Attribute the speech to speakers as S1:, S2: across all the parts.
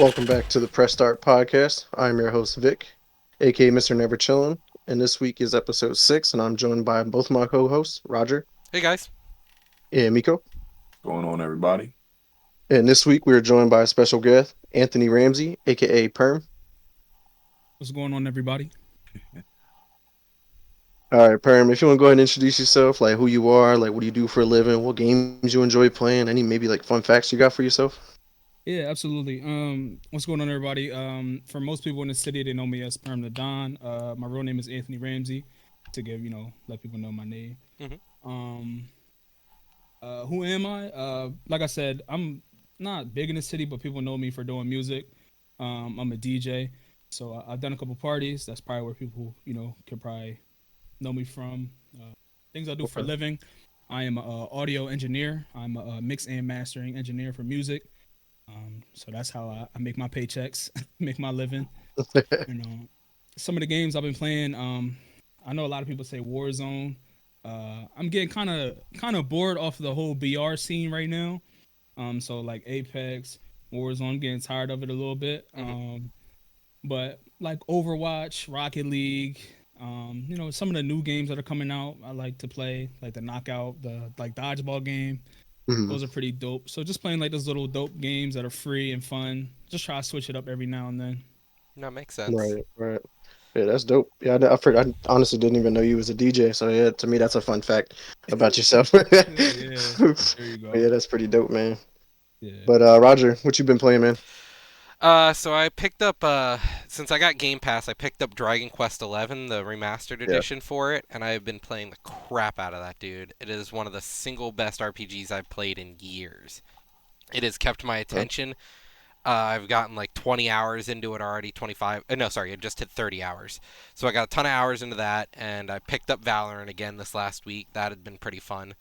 S1: Welcome back to the Press Start Podcast. I'm your host, Vic, aka Mr. Never Chillin', and this week is episode 6, and I'm joined by both my co-hosts, Roger.
S2: Hey, guys.
S1: And Miko.
S3: What's going on, everybody?
S1: And this week we are joined by a special guest, Anthony Ramsey, aka Perm.
S4: What's going on, everybody?
S1: All right, Perm, if you want to go ahead and introduce yourself, like who you are, like what do you do for a living, what games you enjoy playing, any maybe like fun facts you got for yourself?
S4: Yeah, absolutely. What's going on, everybody? For most people in the city, they know me as PermTheDon. My real name is Anthony Ramsey, to let people know my name.
S2: Mm-hmm.
S4: Who am I? Like I said, I'm not big in the city, but people know me for doing music. I'm a DJ, so I've done a couple parties. That's probably where people, could probably know me from. Things I do for a living. I am an audio engineer. I'm a mix and mastering engineer for music. So that's how I make my paychecks, make my living. Some of the games I've been playing. I know a lot of people say Warzone. I'm getting kind of bored off the whole BR scene right now. So like Apex, Warzone, I'm getting tired of it a little bit. But like Overwatch, Rocket League, some of the new games that are coming out, I like to play, like the Knockout, the like dodgeball game.
S1: Mm-hmm.
S4: Those are pretty dope. So just playing like those little dope games that are free and fun. Just try to switch it up every now and then.
S2: That makes sense.
S1: Right. Yeah, that's dope. Yeah, I honestly didn't even know you was a DJ. So yeah, to me that's a fun fact about yourself.
S4: Yeah, there you go.
S1: Yeah, that's pretty dope, man.
S4: Yeah.
S1: But Roger, what you been playing, man?
S2: So I picked up, since I got Game Pass, I picked up Dragon Quest XI, the remastered edition for it, and I've been playing the crap out of that, dude. It is one of the single best RPGs I've played in years. It has kept my attention. I've gotten like 20 hours into it already, 25. No, sorry, I just hit 30 hours. So I got a ton of hours into that, and I picked up Valorant again this last week. That had been pretty fun.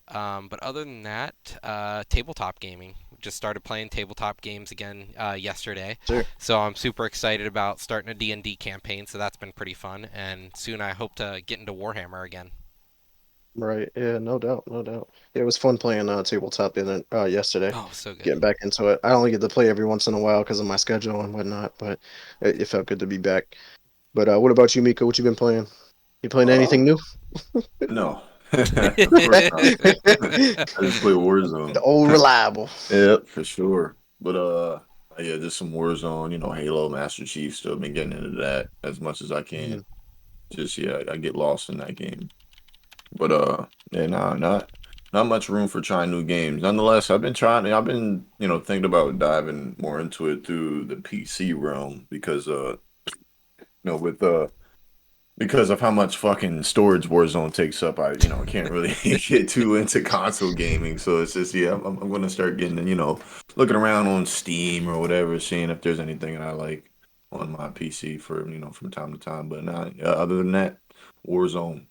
S2: But other than that, tabletop gaming. Just started playing tabletop games again yesterday.
S1: Sure.
S2: So I'm super excited about starting a D&D campaign, so that's been pretty fun. And soon I hope to get into Warhammer again.
S1: Right. Yeah, no doubt. Yeah, it was fun playing tabletop yesterday.
S2: Oh, so good.
S1: Getting back into it. I only get to play every once in a while because of my schedule and whatnot, but it felt good to be back. But what about you, Miko? What you been playing? You playing anything new?
S3: No. I just play Warzone.
S1: The old reliable.
S3: Yep, for sure. But yeah, just some Warzone, Halo, Master Chief, still been getting into that as much as I can. Just I get lost in that game. But not much room for trying new games. Nonetheless, I've been thinking about diving more into it through the PC realm because because of how much fucking storage Warzone takes up, I can't really get too into console gaming. So it's just I'm gonna start getting looking around on Steam or whatever, seeing if there's anything that I like on my PC for from time to time. But other than that, Warzone.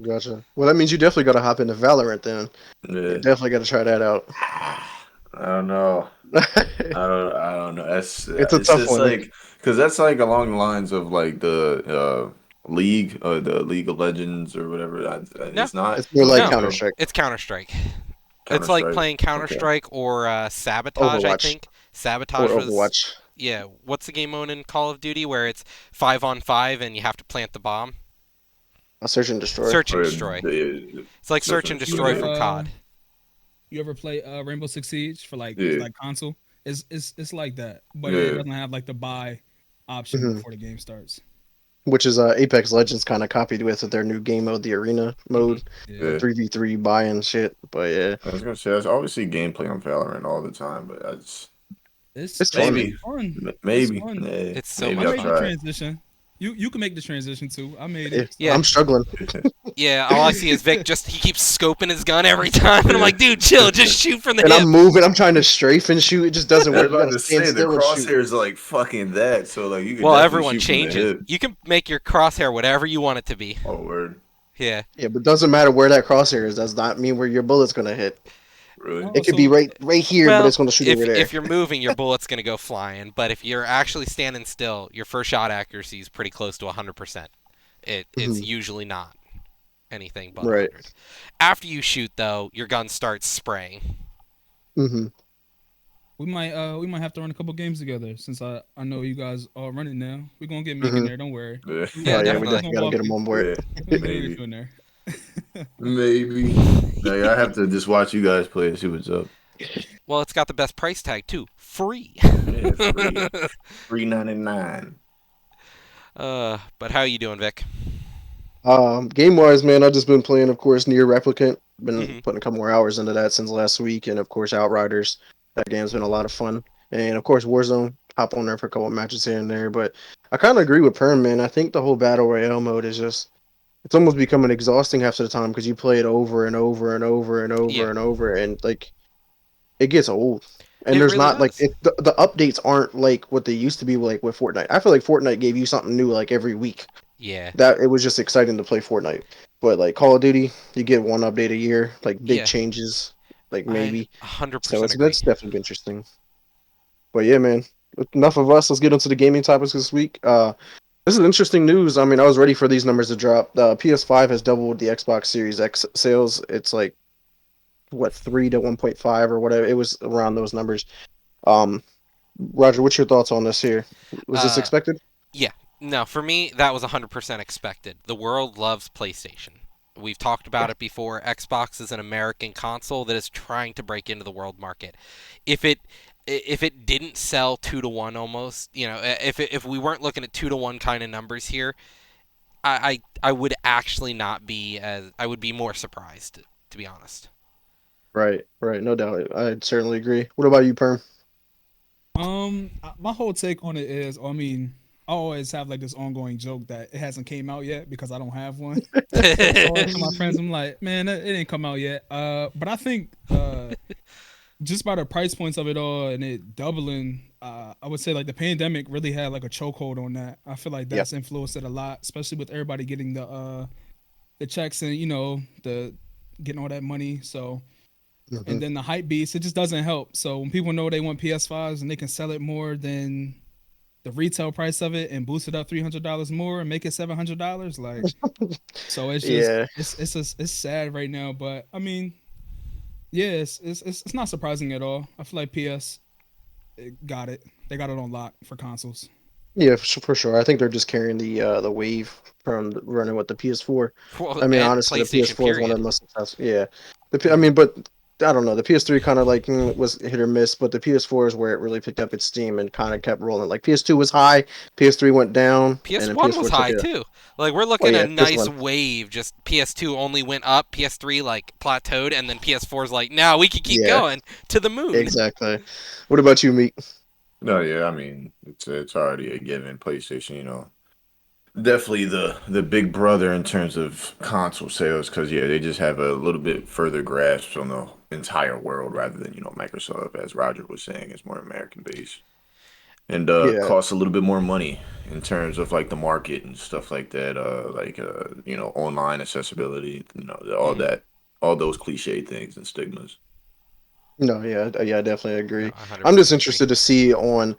S1: Gotcha. Well, that means you definitely got to hop into Valorant then.
S3: Yeah.
S1: You definitely got to try that out.
S3: I don't know. I don't know. It's
S1: a tough one.
S3: Like, because that's like along the lines of like the League of Legends or whatever. It's not.
S1: It's more like
S2: No.
S1: Counter-Strike.
S2: It's Counter-Strike. It's like playing Counter-Strike or Sabotage,
S1: Overwatch.
S2: I think. Sabotage
S1: Or
S2: was...
S1: Overwatch.
S2: Yeah, what's the game mode in Call of Duty where it's 5-on-5 and you have to plant the bomb?
S1: Search and Destroy.
S2: Search and Destroy. It's like Search and Destroy from COD.
S4: You ever play Rainbow Six Siege for like console? It's like that, but it doesn't have like the buy option before the game starts.
S1: Which is Apex Legends kind of copied with their new game mode, the arena mode, 3v3 buy and shit. But yeah,
S3: I was gonna say I always see gameplay on Valorant all the time, but
S4: it's
S3: maybe
S4: fun.
S3: maybe
S4: It's fun.
S2: It's so
S3: maybe
S2: much
S3: I'll
S2: fun.
S3: try.
S4: Transition. You can make the transition too. I made it.
S2: Yeah.
S1: I'm struggling.
S2: Yeah, all I see is Vic he keeps scoping his gun every time, and I'm like, dude, chill, just shoot from the
S1: And
S2: hip.
S1: I'm moving. I'm trying to strafe and shoot. It just doesn't
S3: I was
S1: work. You
S3: about
S1: gotta
S3: to
S1: stand
S3: say the
S1: still and shoot.
S3: crosshairs like fucking that, so like you could
S2: Well,
S3: definitely
S2: everyone
S3: shoot from the
S2: changes.
S3: hip.
S2: You can make your crosshair whatever you want it to be.
S3: Oh word,
S2: Yeah.
S1: Yeah, but it doesn't matter where that crosshair is. Does not mean where your bullet's gonna hit.
S3: really?
S1: It
S4: Oh,
S1: could be
S4: so
S1: right here, but
S2: Well,
S1: it's gonna shoot over there.
S2: if you're moving, your bullet's gonna go flying. But if you're actually standing still, your first shot accuracy is pretty close to 100%. It's
S1: Mhm.
S2: usually not anything but
S1: Right.
S2: 100. After you shoot, though, your gun starts spraying.
S1: Mm-hmm.
S4: we might have to run a couple games together since I know you guys are running now. We're gonna get Mike in
S1: Mm-hmm.
S4: there. Don't worry.
S3: Yeah,
S2: Yeah,
S1: Oh yeah, we
S2: definitely.
S1: definitely gotta get him on board.
S3: yeah,
S4: We're gonna get
S3: maybe,
S4: you in there.
S3: maybe. No, yeah, I have to just watch you guys play and see what's up.
S2: Well, it's got the best price tag too, free.
S3: Yeah, free $3.99.
S2: But how you doing, Vic?
S1: Game wise, man, I've just been playing, of course, Near Replicant. Been
S2: Mhm.
S1: putting a couple more hours into that since last week, and of course, Outriders. That game's been a lot of fun, and of course, Warzone. Hop on there for a couple of matches here and there, but I kind of agree with Perm, man. I think the whole battle royale mode is just it's almost becoming exhausting half of the time because you play it over and over and over and over
S2: Yeah,
S1: and over, and like it gets old. And
S2: it
S1: there's
S2: really
S1: not like
S2: does.
S1: the updates aren't like what they used to be like with Fortnite. I feel like Fortnite gave you something new like every week.
S2: Yeah,
S1: That it was just exciting to play Fortnite. But like Call of Duty, you get one update a year, like big
S2: yeah.
S1: changes, like
S2: I
S1: maybe. So
S2: 100%
S1: it's
S2: agree.
S1: that's definitely interesting. But yeah, man. Enough of us. Let's get into the gaming topics this week. This is interesting news. I mean, I was ready for these numbers to drop. The PS5 has doubled the Xbox Series X sales. It's like what 3 to 1.5 or whatever. It was around those numbers. Um, Roger, what's your thoughts on this here? Was this
S2: Uh,
S1: expected?
S2: yeah. No, for me, that was 100% expected. The world loves PlayStation. We've talked
S1: Yeah.
S2: about it before. Xbox is an American console that is trying to break into the world market. If it didn't sell 2 to 1 almost, if we weren't looking at 2 to 1 kind of numbers here, I would actually not be as I would be more surprised, to be honest.
S1: Right, right. No doubt. I certainly agree. What about you, Perm?
S4: My whole take on it is, I mean, I always have like this ongoing joke that it hasn't came out yet because I don't have one. So I always tell my friends, I'm like, man, it didn't come out yet. But I think just by the price points of it all and it doubling, I would say like the pandemic really had like a chokehold on that. I feel like
S1: Yep.
S4: that's influenced it a lot, especially with everybody getting the checks and the getting all that money. So
S1: Mhm.
S4: and then the hype beast, it just doesn't help. So when people know they want PS5s and they can sell it more than the retail price of it and boost it up $300 more and make it $700, like so it's just
S1: Yeah.
S4: it's sad right now. But I mean, yeah, it's not surprising at all. I feel like PS got it. They got it on lock for consoles.
S1: Yeah, for sure. I think they're just carrying the wave from running with the PS4.
S2: Well,
S1: I mean,
S2: and
S1: honestly, the
S2: PlayStation
S1: PS4 is one of
S2: period.
S1: the most successful. Yeah, I mean, but I don't know. The PS3 kind of like was hit or miss, but the PS4 is where it really picked up its steam and kind of kept rolling. Like PS2 was high, PS3 went down, and then
S2: PS1 was
S1: PS4 took
S2: high
S1: it up.
S2: too. Like we're
S1: Well,
S2: looking at
S1: yeah,
S2: a nice
S1: PS1.
S2: wave. Just PS2 only went up, PS3 like plateaued, and then PS4's like, now we can keep
S1: Yeah,
S2: going to the moon.
S1: exactly. What about you, Meek?
S3: No, yeah, I mean it's already a given. PlayStation, definitely the big brother in terms of console sales because yeah, they just have a little bit further grasp on the entire world rather than Microsoft, as Roger was saying, is more American based and
S1: Yeah.
S3: costs a little bit more money in terms of like the market and stuff like that. Online accessibility, all
S2: Mhm.
S3: that, all those cliche things and stigmas.
S1: No, yeah, I definitely
S2: No,
S1: agree. I'm just
S2: 100% agree.
S1: interested to see on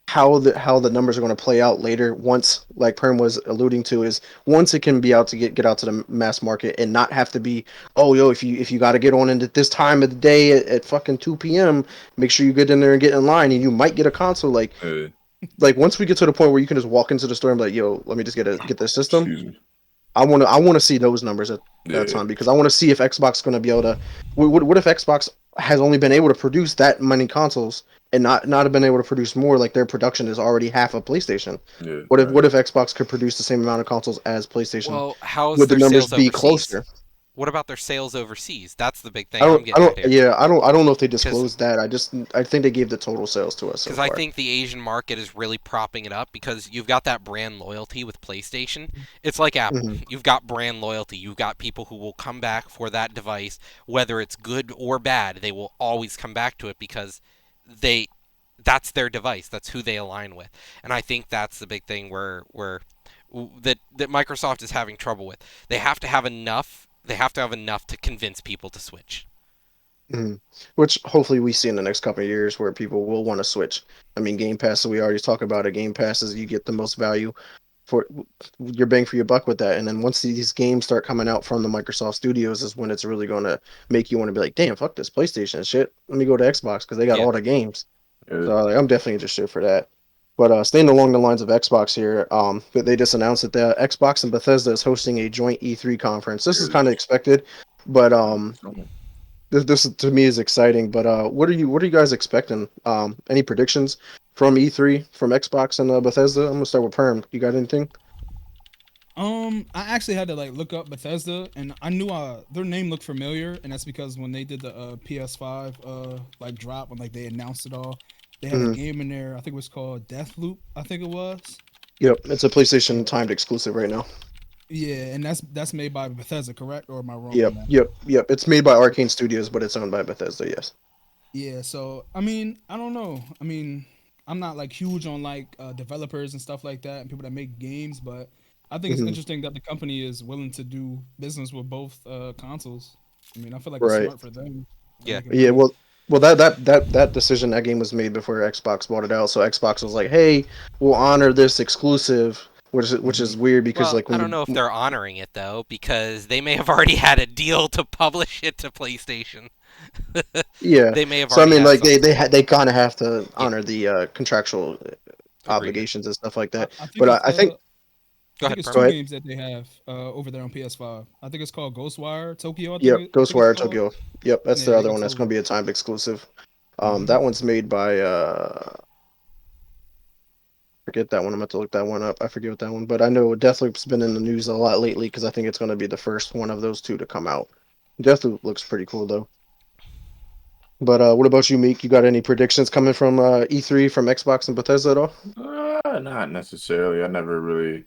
S1: how the numbers are going to play out later once like Perm was alluding to is once it can be out to get out to the mass market and not have to be oh yo if you got to get on in at this time of the day at fucking 2 p.m. make sure you get in there and get in line and you might get a console
S3: Uh,
S1: like once we get to the point where you can just walk into the store and be like yo let me just get this system.
S3: excuse me.
S1: I want to see those numbers at that
S3: Yeah,
S1: time because I want to see if Xbox is going to be able to. What if Xbox has only been able to produce that many consoles and not have been able to produce more? Like their production is already half of PlayStation.
S3: yeah,
S1: What
S3: right.
S1: if Xbox could produce the same amount of consoles as PlayStation?
S2: Well, how's
S1: Would the
S2: their
S1: numbers
S2: sales
S1: be
S2: overseas?
S1: closer?
S2: What about their sales overseas? That's the big thing I'm
S1: I
S2: getting
S1: don't,
S2: at here.
S1: yeah, I don't know if they
S2: Because
S1: disclosed that. I think they gave the total sales to us so
S2: I
S1: far.
S2: think the Asian market is really propping it up because you've got that brand loyalty with PlayStation. It's like Apple.
S1: Hmm.
S2: You've got brand loyalty. You've got people who will come back for that device, whether it's good or bad. They will always come back to it because they that's their device. That's who they align with. And I think that's the big thing where that Microsoft is having trouble with. They have to have enough. They have to have enough to convince people to switch.
S1: Hmm. Which hopefully we see in the next couple of years where people will want to switch. I mean, Game Pass. So we already talk about it. Game Pass is you get the most value for your bang for your buck with that. And then once these games start coming out from the Microsoft Studios, is when it's really going to make you want to be like, damn, fuck this PlayStation shit. Let me go to Xbox because they got
S2: Yeah.
S1: all the games.
S3: Yeah.
S1: So like, I'm definitely interested for that. But staying along the lines of Xbox here, they just announced that the Xbox and Bethesda is hosting a joint E3 conference. This is kind of expected, but this to me is exciting. But what are you guys expecting? Any predictions from E3 from Xbox and Bethesda? I'm gonna start with Perm. You got anything?
S4: I actually had to like look up Bethesda, and I knew their name looked familiar, and that's because when they did the PS5 like drop, when like they announced it all, they had a
S1: Hmm.
S4: game in there. I think it was called Deathloop. I think it was.
S1: Yep, it's a PlayStation timed exclusive right now.
S4: Yeah, and that's made by Bethesda, correct? Or am I wrong on
S1: Yep,
S4: that?
S1: yep, yep. It's made by Arcane Studios, but it's owned by Bethesda. Yes.
S4: Yeah, so I mean, I don't know. I mean, I'm not like huge on like developers and stuff like that and people that make games, but I think it's
S1: Hmm.
S4: interesting that the company is willing to do business with both consoles. I mean, I feel like it's
S1: Right.
S4: smart for them. They're
S2: Yeah.
S4: making
S1: Yeah.
S4: money.
S1: Well, that decision, that game was made before Xbox bought it out. So Xbox was like, "Hey, we'll honor this exclusive," which
S4: Hmm.
S1: is weird because
S2: Well,
S1: like
S2: I
S1: when
S2: don't know if
S1: you
S2: they're honoring it though, because they may have already had a deal to publish it to PlayStation.
S1: yeah.
S2: They may have
S1: So I
S2: already
S1: mean,
S2: had
S1: like
S2: something.
S1: they kind of have to
S2: Yeah,
S1: honor the contractual
S2: agreement.
S1: obligations and stuff like that.
S4: I think
S1: But
S4: it's
S1: I think
S2: Go ahead,
S4: it's
S2: Perm.
S1: go
S4: two
S1: ahead.
S4: games that they have over there on PS5. I think it's called Ghostwire Tokyo.
S1: Yep,
S4: I think it's
S1: Ghostwire
S4: called.
S1: Tokyo. Yep, that's
S4: Yeah,
S1: the
S4: they
S1: other
S4: got
S1: one
S4: two
S1: that's
S4: of
S1: going to
S4: them.
S1: be a timed exclusive.
S4: Hmm.
S1: That one's made by forget that one. I'm going to look that one up. I forget what that one, but I know Deathloop's been in the news a lot lately because I think it's going to be the first one of those two to come out. Deathloop looks pretty cool though. But what about you, Meek? You got any predictions coming from E3 from Xbox and Bethesda at all?
S3: Not necessarily. I never really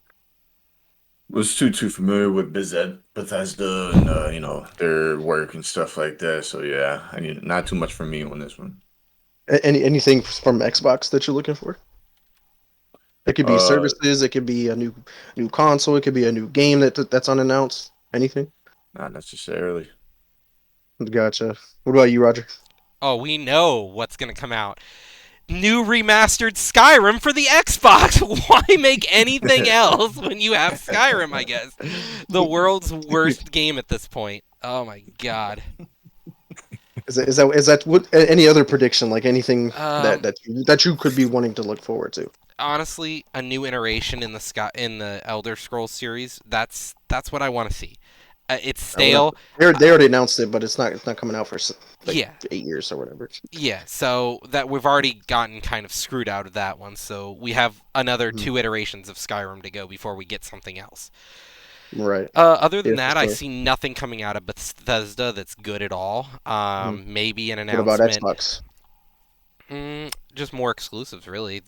S3: was too familiar with Bethesda and their work and stuff like that. So yeah, I mean, not too much for me on this one.
S1: Anything from Xbox that you're looking for? It could be
S3: Uh,
S1: services. It could be a new console. It could be a new game that's unannounced. Anything?
S3: Not necessarily.
S1: Gotcha. What about you, Roger?
S2: Oh, we know what's gonna come out. New remastered Skyrim for the Xbox. Why make anything else when you have Skyrim? I guess the world's worst game at this point. Oh my god.
S1: Is that what any other prediction like anything
S2: Um,
S1: that you could be wanting to look forward to?
S2: honestly, a new iteration in the Elder Scrolls series. That's what I want to see. It's
S1: We're not,
S2: stale.
S1: they
S2: Uh,
S1: already announced it, but it's not coming out for like
S2: yeah,
S1: 8 years or whatever.
S2: yeah. So that we've already gotten kind of screwed out of that one. So we have another
S1: Mhm.
S2: 2 iterations of Skyrim to go before we get something else.
S1: Right.
S2: Other
S1: Yeah,
S2: than
S1: for
S2: that, I
S1: sure.
S2: see nothing coming out of Bethesda that's good at all.
S1: Mhm.
S2: Maybe an
S1: What about
S2: announcement.
S1: Xbox?
S2: Just more exclusives, really.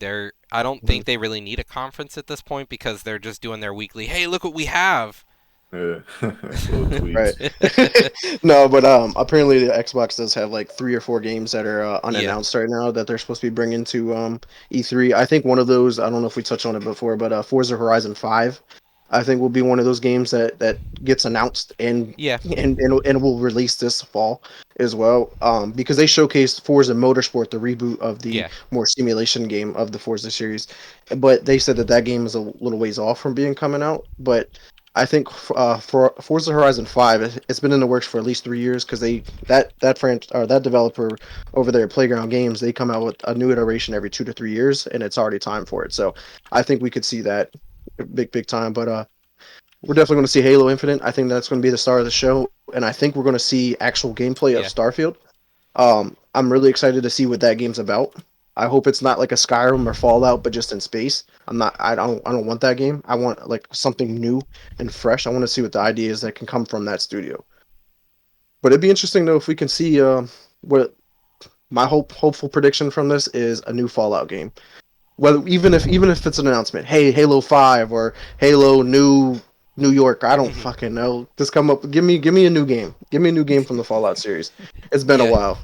S2: I don't
S1: Mhm.
S2: think they really need a conference at this point because they're just doing their weekly. Hey, look what we have.
S3: Yeah, little
S1: Right.
S3: tweets.
S1: No, but apparently the Xbox does have like 3 or 4 games that are
S2: Yeah,
S1: unannounced right now that they're supposed to be bringing to E3. I think one of those, I don't know if we touched on it before, but Forza Horizon 5 I think will be one of those games that gets announced
S2: yeah,
S1: and will release this fall as well. Because they showcased Forza Motorsport, the reboot of the
S2: yeah,
S1: more simulation game of the Forza series, but they said that that game is a little ways off from being coming out. But I think for Forza Horizon 5, it's been in the works for at least 3 years because that developer over there at Playground Games, they come out with a new iteration every 2 to 3 years, and it's already time for it. So I think we could see that big time. But we're definitely going to see Halo Infinite. I think that's going to be the star of the show, and I think we're going to see actual gameplay of
S2: yeah,
S1: Starfield. I'm really excited to see what that game's about. I hope it's not like a Skyrim or Fallout, but just in space. I'm not. I don't want that game. I want like something new and fresh. I want to see what the ideas that can come from that studio. But it'd be interesting though if we can see what my hopeful prediction from this is a new Fallout game. Whether even if it's an announcement, hey, Halo 5 or Halo New York, I don't
S2: Mhm.
S1: fucking know. Just come up, give me a new game. Give me a new game from the Fallout series. It's been a
S2: Yeah.
S1: while.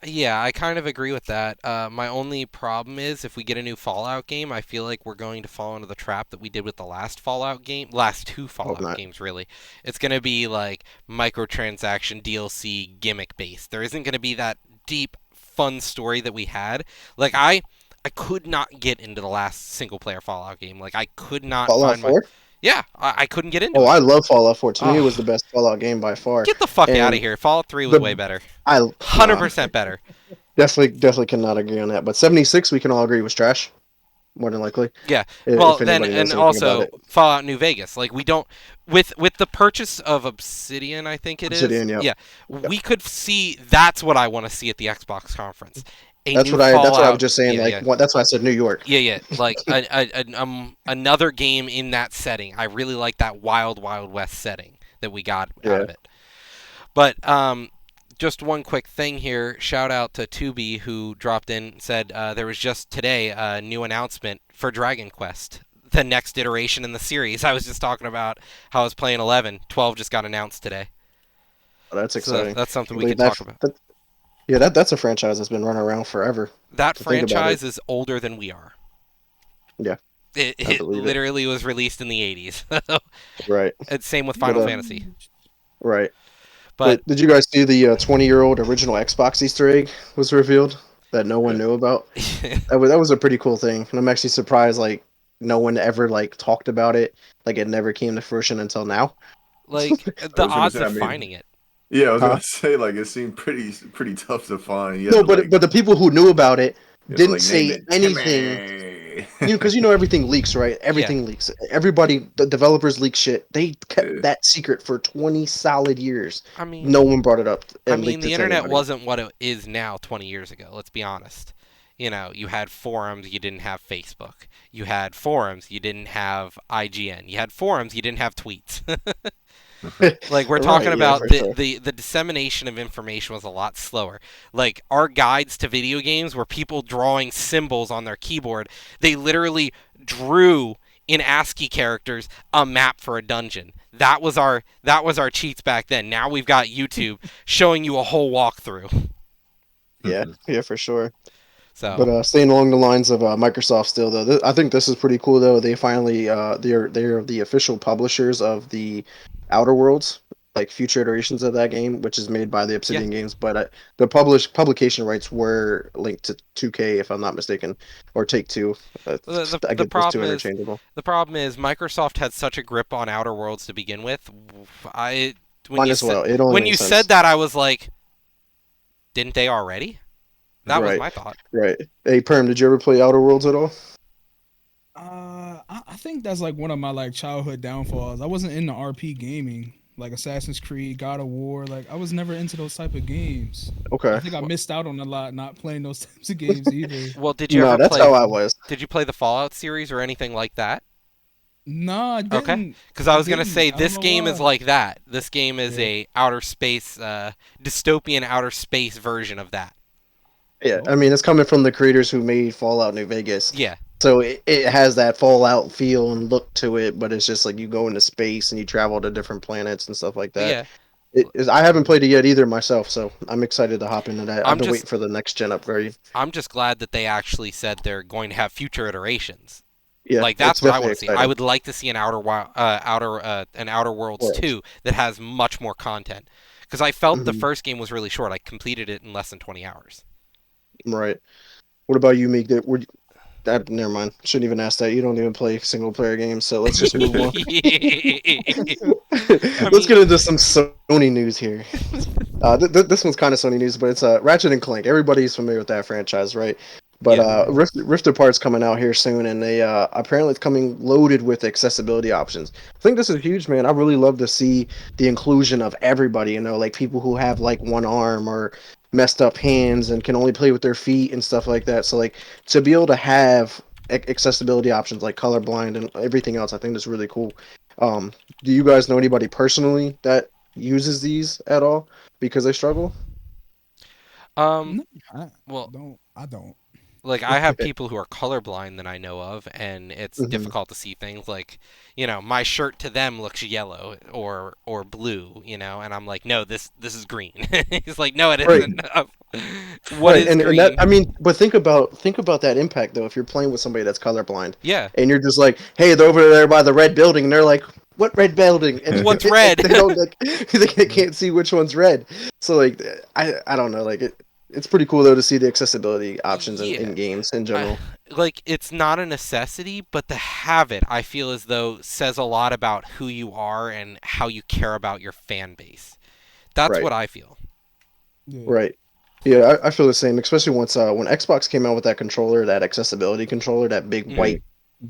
S2: Yeah, I kind of agree with that. My only problem is if we get a new Fallout game, I feel like we're going to fall into the trap that we did with the last Fallout game, last two
S1: Hope
S2: Fallout
S1: not.
S2: games, really. It's going to be like microtransaction DLC gimmick based. There isn't going to be that deep, fun story that we had. Like I could not get into the last single player Fallout game. Like I could not
S1: Fallout
S2: find my
S1: 4?
S2: yeah, I couldn't get into
S1: Oh,
S2: it.
S1: I love Fallout 4. To me, it was
S2: Oh,
S1: the best Fallout game by far.
S2: get the fuck out of
S1: And
S2: here. Fallout 3 was way
S1: the
S2: better.
S1: I nah,
S2: 100% better.
S1: definitely cannot agree on that. But 76, we can all agree was trash, more than likely.
S2: Yeah. Well,
S1: If
S2: then
S1: anybody
S2: and
S1: knows anything about
S2: also
S1: it.
S2: Fallout New Vegas. Like we don't with the purchase of Obsidian, I think it is.
S1: Obsidian, yeah.
S2: Yeah. We could see that's what I want to see at the Xbox conference. A new
S1: That's what I was
S2: Fallout.
S1: just saying.
S2: Yeah,
S1: Like,
S2: yeah.
S1: that's why I said New York.
S2: Yeah. Like another game in that setting. I really like that Wild Wild West setting that we got out
S1: Yeah.
S2: of it. But just one quick thing here. Shout out to Tubi who dropped in and said there was just today a new announcement for Dragon Quest, the next iteration in the series. I was just talking about how I was playing 11. 12 just got announced today.
S1: Oh, that's
S2: So
S1: exciting.
S2: that's something
S1: I
S2: we
S1: believe
S2: could talk about.
S1: yeah, that's a franchise that's been running around forever.
S2: That
S1: To think about
S2: franchise
S1: it.
S2: is older than we are.
S1: Yeah, I
S2: It
S1: believe it.
S2: literally was released in the 80s.
S1: Right.
S2: It's same with
S1: But,
S2: Final Fantasy.
S1: Right.
S2: But
S1: Did you guys see the 20-year-old original Xbox Easter egg was revealed that no one
S3: Yeah.
S1: knew about? That was a pretty cool thing, and I'm actually surprised like no one ever like talked about it. Like it never came to fruition until now.
S2: like
S3: I
S2: the
S3: was gonna
S2: odds
S3: say, I
S2: of
S3: mean,
S2: finding it.
S3: yeah, I was
S1: Huh?
S3: gonna say like it seemed pretty tough to find. You had
S1: No,
S3: to like
S1: but the people who knew about it
S3: you had to
S1: didn't
S3: like name
S1: say
S3: it
S1: anything.
S3: Timmy.
S1: Because everything leaks, right?
S2: Yeah.
S1: Everything leaks. Everybody, the developers leak shit. They kept
S3: Yeah.
S1: that secret for 20 solid years.
S2: I mean,
S1: No one brought it up
S2: I
S1: and
S2: mean,
S1: leaked
S2: the
S1: it to
S2: internet
S1: anybody.
S2: wasn't what it is now 20 years ago. Let's be honest. You know, you had forums, you didn't have Facebook. You had forums, you didn't have IGN. You had forums, you didn't have tweets. Like we're talking
S1: Right? Yeah,
S2: about
S1: for sure.
S2: the dissemination of information was a lot slower. Like our guides to video games were people drawing symbols on their keyboard. They literally drew in ASCII characters a map for a dungeon. That was our cheats back then. Now we've got YouTube showing you a whole walkthrough.
S1: Yeah, yeah, for sure.
S2: So
S1: But staying along the lines of Microsoft, still though, I think this is pretty cool though. They finally they're the official publishers of the Outer Worlds, like future iterations of that game, which is made by the
S2: yeah,
S1: Obsidian Games. But the publication rights were linked to 2K, if I'm not mistaken, or Take Two. I
S2: the
S1: get those two
S2: problem is
S1: interchangeable.
S2: Microsoft had such a grip on Outer Worlds to begin with. I when
S1: Might
S2: you
S1: as
S2: said
S1: well. It only
S2: when you
S1: makes
S2: said
S1: sense.
S2: that I was like, didn't they already? That was
S1: Right,
S2: my thought.
S1: right. Hey, Perm, did you ever play Outer Worlds at all?
S4: I think that's like one of my like childhood downfalls. I wasn't into RP gaming, like Assassin's Creed, God of War. Like I was never into those type of games. I
S1: Okay.
S4: think I missed out on a lot not playing those types of games either.
S2: Well, did you
S1: No,
S2: ever
S1: that's
S2: play?
S1: how I was.
S2: Did you play the Fallout series or anything like that?
S4: No, I
S2: Okay,
S4: didn't.
S2: because I
S4: I
S2: was gonna
S4: didn't.
S2: say
S4: I don't
S2: this
S4: know
S2: game is
S4: why.
S2: like that. This game is
S4: Yeah.
S2: a outer space, dystopian outer space version of that.
S1: Yeah, I
S4: Okay.
S1: mean, it's coming from the creators who made Fallout New Vegas.
S2: Yeah,
S1: So it has that Fallout feel and look to it, but it's just like you go into space and you travel to different planets and stuff like that.
S2: yeah.
S1: I haven't played it yet either myself, so I'm excited to hop into that. I've
S2: I'm
S1: been
S2: just
S1: waiting for the next gen upgrade.
S2: I'm just glad that they actually said they're going to have future iterations.
S1: Yeah,
S2: Like
S1: it's
S2: that's what I
S1: definitely
S2: want to see. I
S1: exciting.
S2: would like to see an Outer Worlds
S1: Worlds.
S2: 2 that has much more content. Because I felt the
S1: Mhm.
S2: first game was really short. I completed it in less than 20 hours.
S1: Right. What about you, Meek? Never mind. Shouldn't even ask that. You don't even play single player games, so let's just move on.
S2: I
S1: Let's
S2: mean,
S1: get into some Sony news here. This one's kind of Sony news, but it's Ratchet and Clank. Everybody's familiar with that franchise, right? But
S2: yeah.
S1: Rift Apart's coming out here soon, and they apparently it's coming loaded with accessibility options. I think this is huge, man. I really love to see the inclusion of everybody. Like people who have like one arm or messed up hands and can only play with their feet and stuff like that. So like to be able to have accessibility options like colorblind and everything else, I think that's really cool. Do you guys know anybody personally that uses these at all because they struggle?
S2: Um,
S4: No,
S2: well,
S4: I don't.
S2: like I have people who are colorblind that I know of, and it's
S1: Hmm.
S2: difficult to see things. Like, my shirt to them looks yellow or blue, and I'm like, no, this is green. He's like, no, it
S1: Right.
S2: isn't. What
S1: Right,
S2: is
S1: and that,
S2: green?
S1: I mean, but think about that impact though. If you're playing with somebody that's colorblind,
S2: Yeah.
S1: and you're just like, "Hey, they're over there by the red building," and they're like, "What red building?" And
S2: What's
S1: and
S2: red?
S1: they don't like, they can't see which one's red. So like, I don't know. Like it's pretty cool though to see the accessibility options in
S2: Yeah.
S1: games in
S2: I,
S1: general.
S2: like it's not a necessity, but to have it, I feel as though says a lot about who you are and how you care about your fan base. That's
S1: Right,
S2: what I feel.
S4: Yeah,
S1: right. Yeah, I feel the same. Especially once when Xbox came out with that controller, that accessibility controller, that big
S2: Mm,
S1: white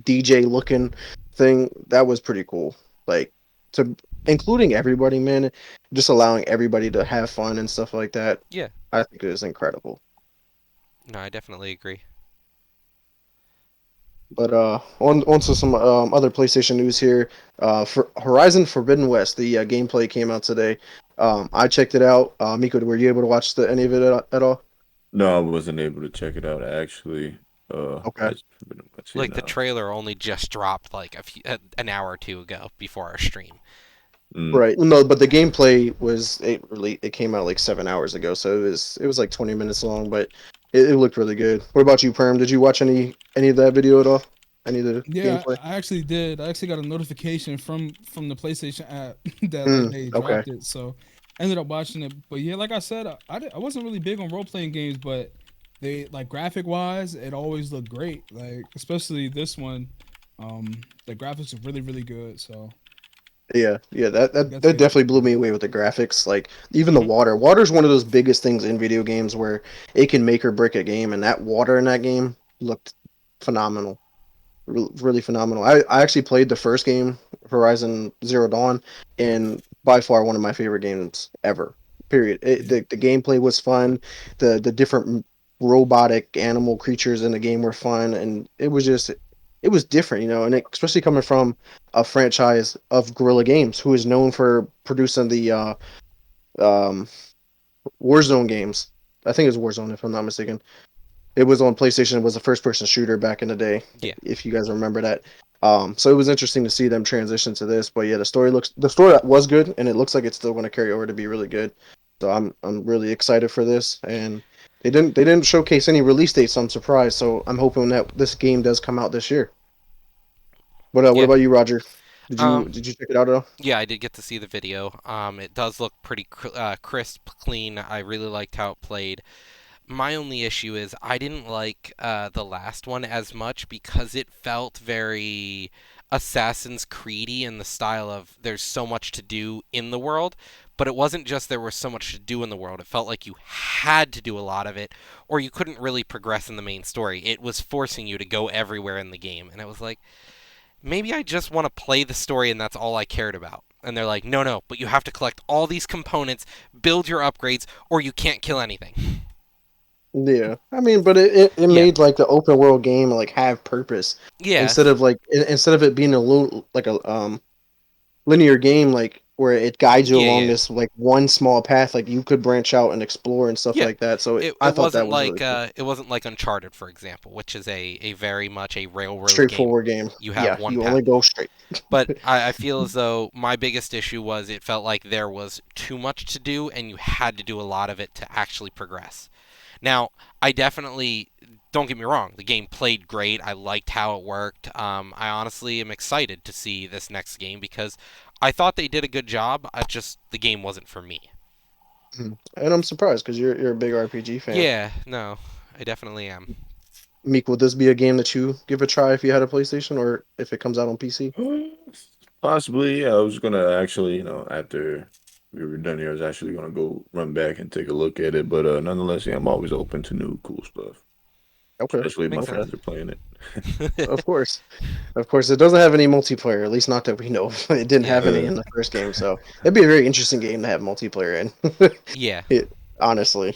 S1: DJ looking thing, that was pretty cool. Like to including everybody, man, just allowing everybody to have fun and stuff like that.
S2: yeah.
S1: I think it was incredible.
S2: No, I definitely agree.
S1: But on to some other PlayStation news here. For Horizon Forbidden West, the gameplay came out today. I checked it out. Miko, were you able to watch any of it at all?
S3: No, I wasn't able to check it out actually.
S1: Okay.
S3: That's pretty much it
S2: Like the
S3: now.
S2: trailer only just dropped like an hour or two ago before our stream.
S3: Mm.
S1: Right. No, but the gameplay was it came out like 7 hours ago, so it was like 20 minutes long, but it looked really good. What about you, Perm? Did you watch any of that video at all? Any of the
S4: yeah,
S1: gameplay?
S4: I actually did. I actually got a notification from the PlayStation app that like
S1: Mm,
S4: they
S1: okay.
S4: dropped it, so I ended up watching it. But yeah, like I said, I wasn't really big on role playing games, but they like graphic wise, it always looked great. Like especially this one, the graphics are really good. So
S1: Yeah, yeah, that,
S4: I
S1: that
S4: got to
S1: that
S4: give it.
S1: definitely blew me away with the graphics. Like even the
S2: Hmm.
S1: water. Water's one of those biggest things in video games where it can make or break a game, and that water in that game looked phenomenal. Really phenomenal. I actually played the first game, Horizon Zero Dawn, and by far one of my favorite games ever. Period.
S4: Yeah,
S1: The gameplay was fun. The different robotic animal creatures in the game were fun, and it was different, and especially coming from a franchise of Guerrilla Games, who is known for producing the um, Warzone games. I think it's Warzone, if I'm not mistaken. It was on PlayStation. It was a first-person shooter back in the day,
S2: Yeah.
S1: if you guys remember that. So it was interesting to see them transition to this. But yeah, the story was good, and it looks like it's still going to carry over to be really good. So I'm really excited for this, and they didn't showcase any release dates. So I'm surprised. So I'm hoping that this game does come out this year. What
S2: Yeah.
S1: about you, Roger? Did you
S2: Um.
S1: did you check it out at all?
S2: Yeah, I did get to see the video. It does look pretty crisp, clean. I really liked how it played. My only issue is I didn't like the last one as much because it felt very Assassin's Creedy in the style of there's so much to do in the world, but it wasn't just there was so much to do in the world. It felt like you had to do a lot of it, or you couldn't really progress in the main story. It was forcing you to go everywhere in the game, and it was like maybe I just want to play the story and that's all I cared about. And they're like, no, no, but you have to collect all these components, build your upgrades, or you can't kill anything.
S1: Yeah, I mean, but it
S2: Yeah.
S1: made like the open world game like have purpose instead
S2: Yes.
S1: of instead of it being like a linear game like where it guides you
S2: Yeah,
S1: along
S2: yeah.
S1: this like one small path, like you could branch out and explore and stuff
S2: Yeah.
S1: like that. So I
S2: It
S1: thought that
S2: wasn't
S1: was
S2: like
S1: really cool.
S2: Uncharted, for example, which is a very much a railroad game.
S1: Straightforward game.
S2: You have
S1: Yeah,
S2: one
S1: you
S2: path.
S1: only go straight.
S2: But I feel as though my biggest issue was it felt like there was too much to do and you had to do a lot of it to actually progress. Now, I definitely don't get me wrong. The game played great. I liked how it worked. I honestly am excited to see this next game because I thought they did a good job. I just the game wasn't for me.
S1: Mhm. And I'm surprised because you're a big RPG fan.
S2: Yeah, no, I definitely am.
S1: Meek, would this be a game that you give a try if you had a PlayStation or if it comes out on PC?
S3: Possibly, yeah. I was gonna actually, after we were done here, I was actually gonna go run back and take a look at it. But nonetheless, yeah, I'm always open to new cool stuff,
S1: Okay,
S3: especially if my
S2: Makes sense.
S3: friends are playing
S1: of course. Of course, it doesn't have any multiplayer, at least not that we know of. It didn't
S2: Yeah,
S1: have any
S3: it.
S1: in the first game, so it'd be a very interesting game to have multiplayer in.
S2: yeah,
S1: Honestly.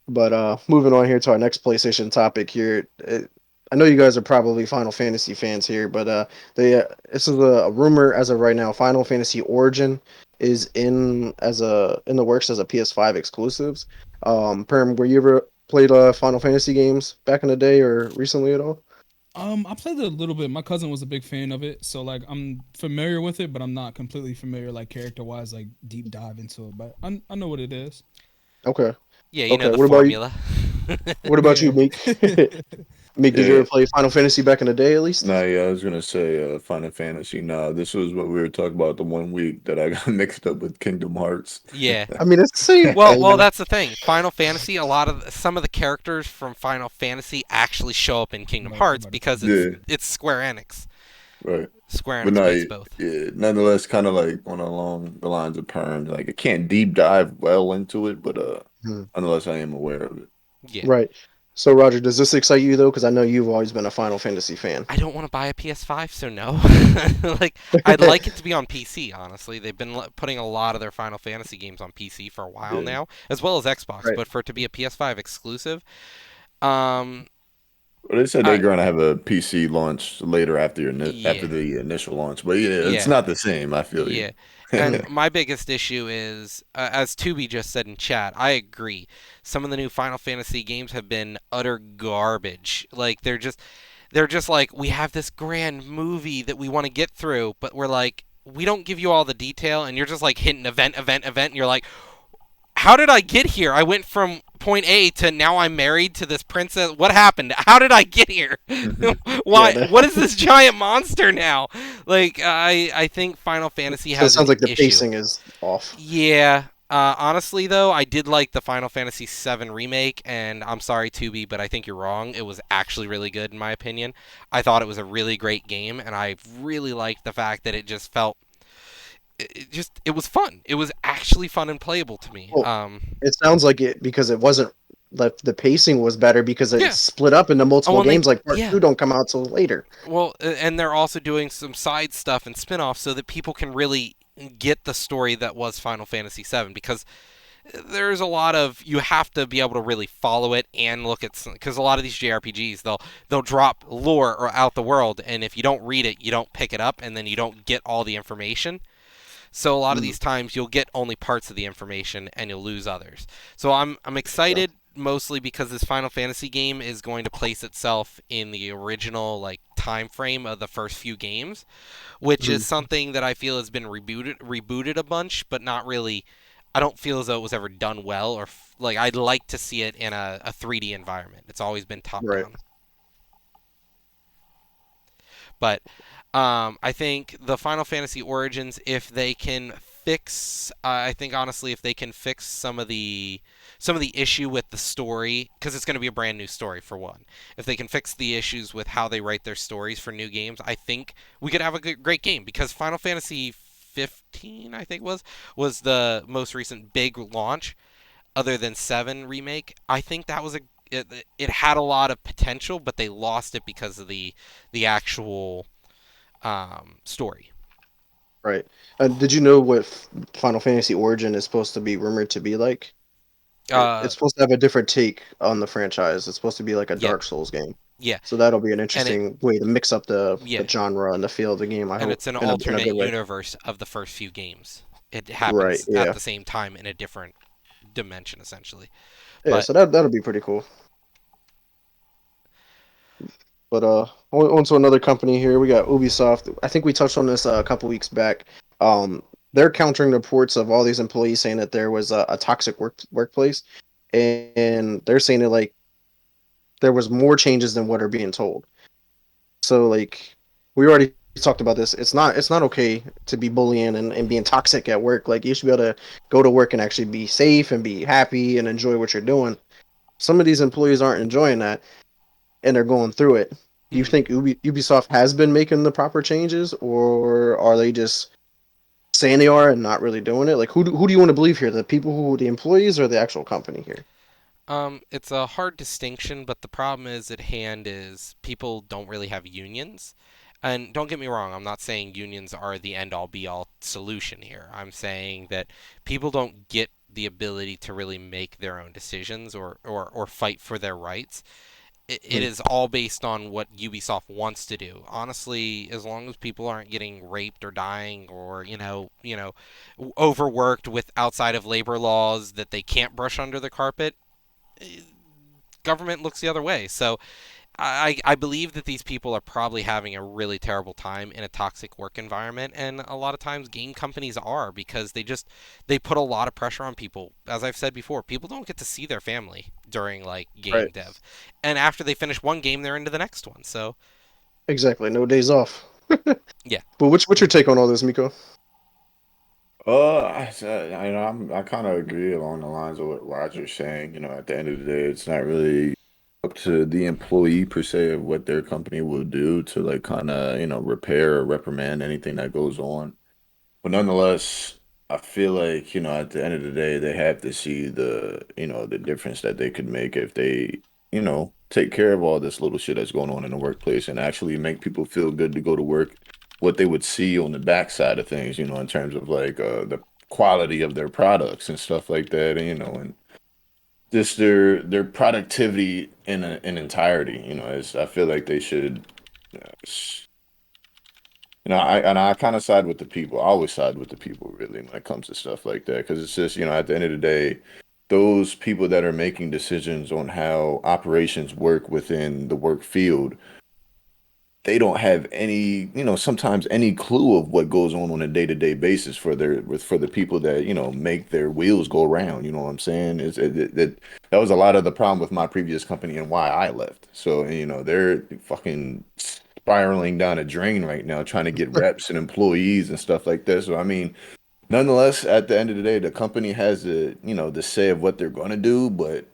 S1: But moving on here to our next PlayStation topic here. I know you guys are probably Final Fantasy fans here, but this is a rumor as of right now. Final Fantasy Origin is in the works as a PS5 exclusives. Perm, were you ever played Final Fantasy games back in the day or recently at all?
S4: I played it a little bit. My cousin was a big fan of it, so like I'm familiar with it, but I'm not completely familiar like character wise, like deep dive into it. But I know what it is.
S1: Okay.
S2: Yeah, you know
S1: Okay.
S2: the
S1: What about you?
S2: formula.
S1: What about you, Meek? Meek, did you
S3: Yeah.
S1: ever play Final Fantasy back in the day at least?
S3: Nah, yeah, I was gonna say Final Fantasy. Nah, this was what we were talking about the one week that I got mixed up with Kingdom Hearts.
S2: Yeah.
S1: I mean, it's the same
S2: Well,
S1: thing.
S2: that's the thing. Final Fantasy, some of the characters from Final Fantasy actually show up in Kingdom
S4: Right, I'm
S2: Hearts
S4: about to
S2: because
S4: say.
S3: Yeah,
S2: it's Square Enix.
S3: right.
S2: Square
S3: But
S2: Enix
S3: no,
S2: makes both.
S3: yeah, nonetheless, kind of like on along the lines of Perm. Like I can't deep dive well into it, but
S1: Hmm.
S3: nonetheless, I am aware of it.
S2: Yeah.
S1: Right. So, Roger, does this excite you though? Because I know you've always been a Final Fantasy fan.
S2: I don't want to buy a PS5, so no. Like, I'd like it to be on PC, honestly. They've been putting a lot of their Final Fantasy games on PC for a while
S3: Yeah.
S2: now, as well as Xbox,
S1: Right.
S2: but for it to be a PS5 exclusive, um,
S3: Well, they said they're
S2: I,
S3: gonna have a PC launch later after
S2: yeah,
S3: the initial launch, but yeah, it's
S2: yeah.
S3: not the same. I feel you.
S2: Yeah. And my biggest issue is, as Tubi just said in chat, I agree. Some of the new Final Fantasy games have been utter garbage. Like they're just like, we have this grand movie that we want to get through, but we're like, we don't give you all the detail, and you're just like hitting event, event, event, and you're like, how did I get here? I went from point A to now I'm married to this princess. What happened? How did I get here?
S1: Yeah.
S2: Why? What is this giant monster now? Like I think Final Fantasy
S1: So it
S2: has an
S1: sounds like the
S2: issue.
S1: pacing is off.
S2: Yeah. Honestly, though, I did like the Final Fantasy VII remake, and I'm sorry, Tubi, but I think you're wrong. It was actually really good, in my opinion. I thought it was a really great game, and I really liked the fact that it just felt it was fun. It was actually fun and playable to me.
S1: Well, it sounds like it because it wasn't like the pacing was better because it's
S2: Yeah.
S1: split up into
S2: Oh,
S1: multiple
S2: and they
S1: games. Like part
S2: yeah.
S1: two don't come out till later.
S2: Well, and they're also doing some side stuff and spin-offs so that people can really get the story that was Final Fantasy VII, because there's a lot of, you have to be able to really follow it and look at, because a lot of these JRPGs, they'll drop lore or out the world, and if you don't read it, you don't pick it up, and then you don't get all the information. So a lot of
S1: Mm,
S2: these times you'll get only parts of the information and you'll lose others. So I'm
S1: yeah.
S2: excited mostly because this Final Fantasy game is going to place itself in the original like time frame of the first few games, which is
S1: Mhm.
S2: something that I feel has been rebooted a bunch, but not really. I don't feel as though it was ever done well, or like I'd like to see it in a 3D environment. It's always been top
S1: Right.
S2: down. But I think the Final Fantasy Origins, if they can fix, I think honestly, if they can fix some of the issue with the story, because it's going to be a brand new story for one. If they can fix the issues with how they write their stories for new games, I think we could have a great game. Because Final Fantasy 15, I think was the most recent big launch, other than 7 remake. I think that was it had a lot of potential, but they lost it because of the actual story.
S1: Right. Did you know what Final Fantasy Origin is supposed to be rumored to be like?
S2: Uh,
S1: It's supposed to have a different take on the franchise. It's supposed to be like a
S2: yeah,
S1: Dark Souls game.
S2: yeah,
S1: So that'll be an
S2: and it
S1: interesting way to mix up
S2: yeah,
S1: the genre and the feel of the game. I
S2: and
S1: hope
S2: it's an
S1: in a
S2: alternate
S1: good way.
S2: universe of the first few games. It
S1: Right.
S2: happens at
S1: Yeah.
S2: the same time in a different dimension, essentially.
S1: Yeah.
S2: But
S1: So that'll be pretty cool. But on to another company here. We got Ubisoft. I think we touched on this a couple weeks back. They're countering reports of all these employees saying that there was a toxic workplace, and they're saying that like there was more changes than what are being told. So like we already talked about this. It's not okay to be bullying and being toxic at work. Like you should be able to go to work and actually be safe and be happy and enjoy what you're doing. Some of these employees aren't enjoying that and they're going through it. Do you
S2: mhm.
S1: think Ubisoft has been making the proper changes, or are they just saying they are and not really doing it? Like, who do you want to believe here? The employees, or the actual company here?
S2: It's a hard distinction, but the problem is at hand is people don't really have unions. And don't get me wrong, I'm not saying unions are the end all be all solution here. I'm saying that people don't get the ability to really make their own decisions or fight for their rights. it is all based on what Ubisoft wants to do. Honestly, as long as people aren't getting raped or dying or overworked with outside of labor laws that they can't brush under the carpet, government looks the other way. So I believe that these people are probably having a really terrible time in a toxic work environment, and a lot of times game companies are because they put a lot of pressure on people. As I've said before, people don't get to see their family during like game
S1: Right.
S2: dev, and after they finish one game, they're into the next one. So
S1: Exactly. No days off.
S2: yeah,
S1: But what's your take on all this, Miko?
S3: I kind of agree along the lines of what Roger's saying. At the end of the day, it's not really up to the employee per se of what their company will do to like kind of repair or reprimand anything that goes on. But nonetheless, I feel like, at the end of the day, they have to see the difference that they could make if they, take care of all this little shit that's going on in the workplace and actually make people feel good to go to work, what they would see on the backside of things, in terms of like the quality of their products and stuff like that, and just their productivity in entirety, is I feel like they should I kind of side with the people. I always side with the people, really, when it comes to stuff like that, because it's just, at the end of the day, those people that are making decisions on how operations work within the work field, they don't have any, sometimes any clue of what goes on a day-to-day basis for the people that, make their wheels go around. You know what I'm saying? That was a lot of the problem with my previous company and why I left. So, they're fucking spiraling down a drain right now, trying to get reps and employees and stuff like this. So, I mean, nonetheless, at the end of the day, the company has the say of what they're gonna do, but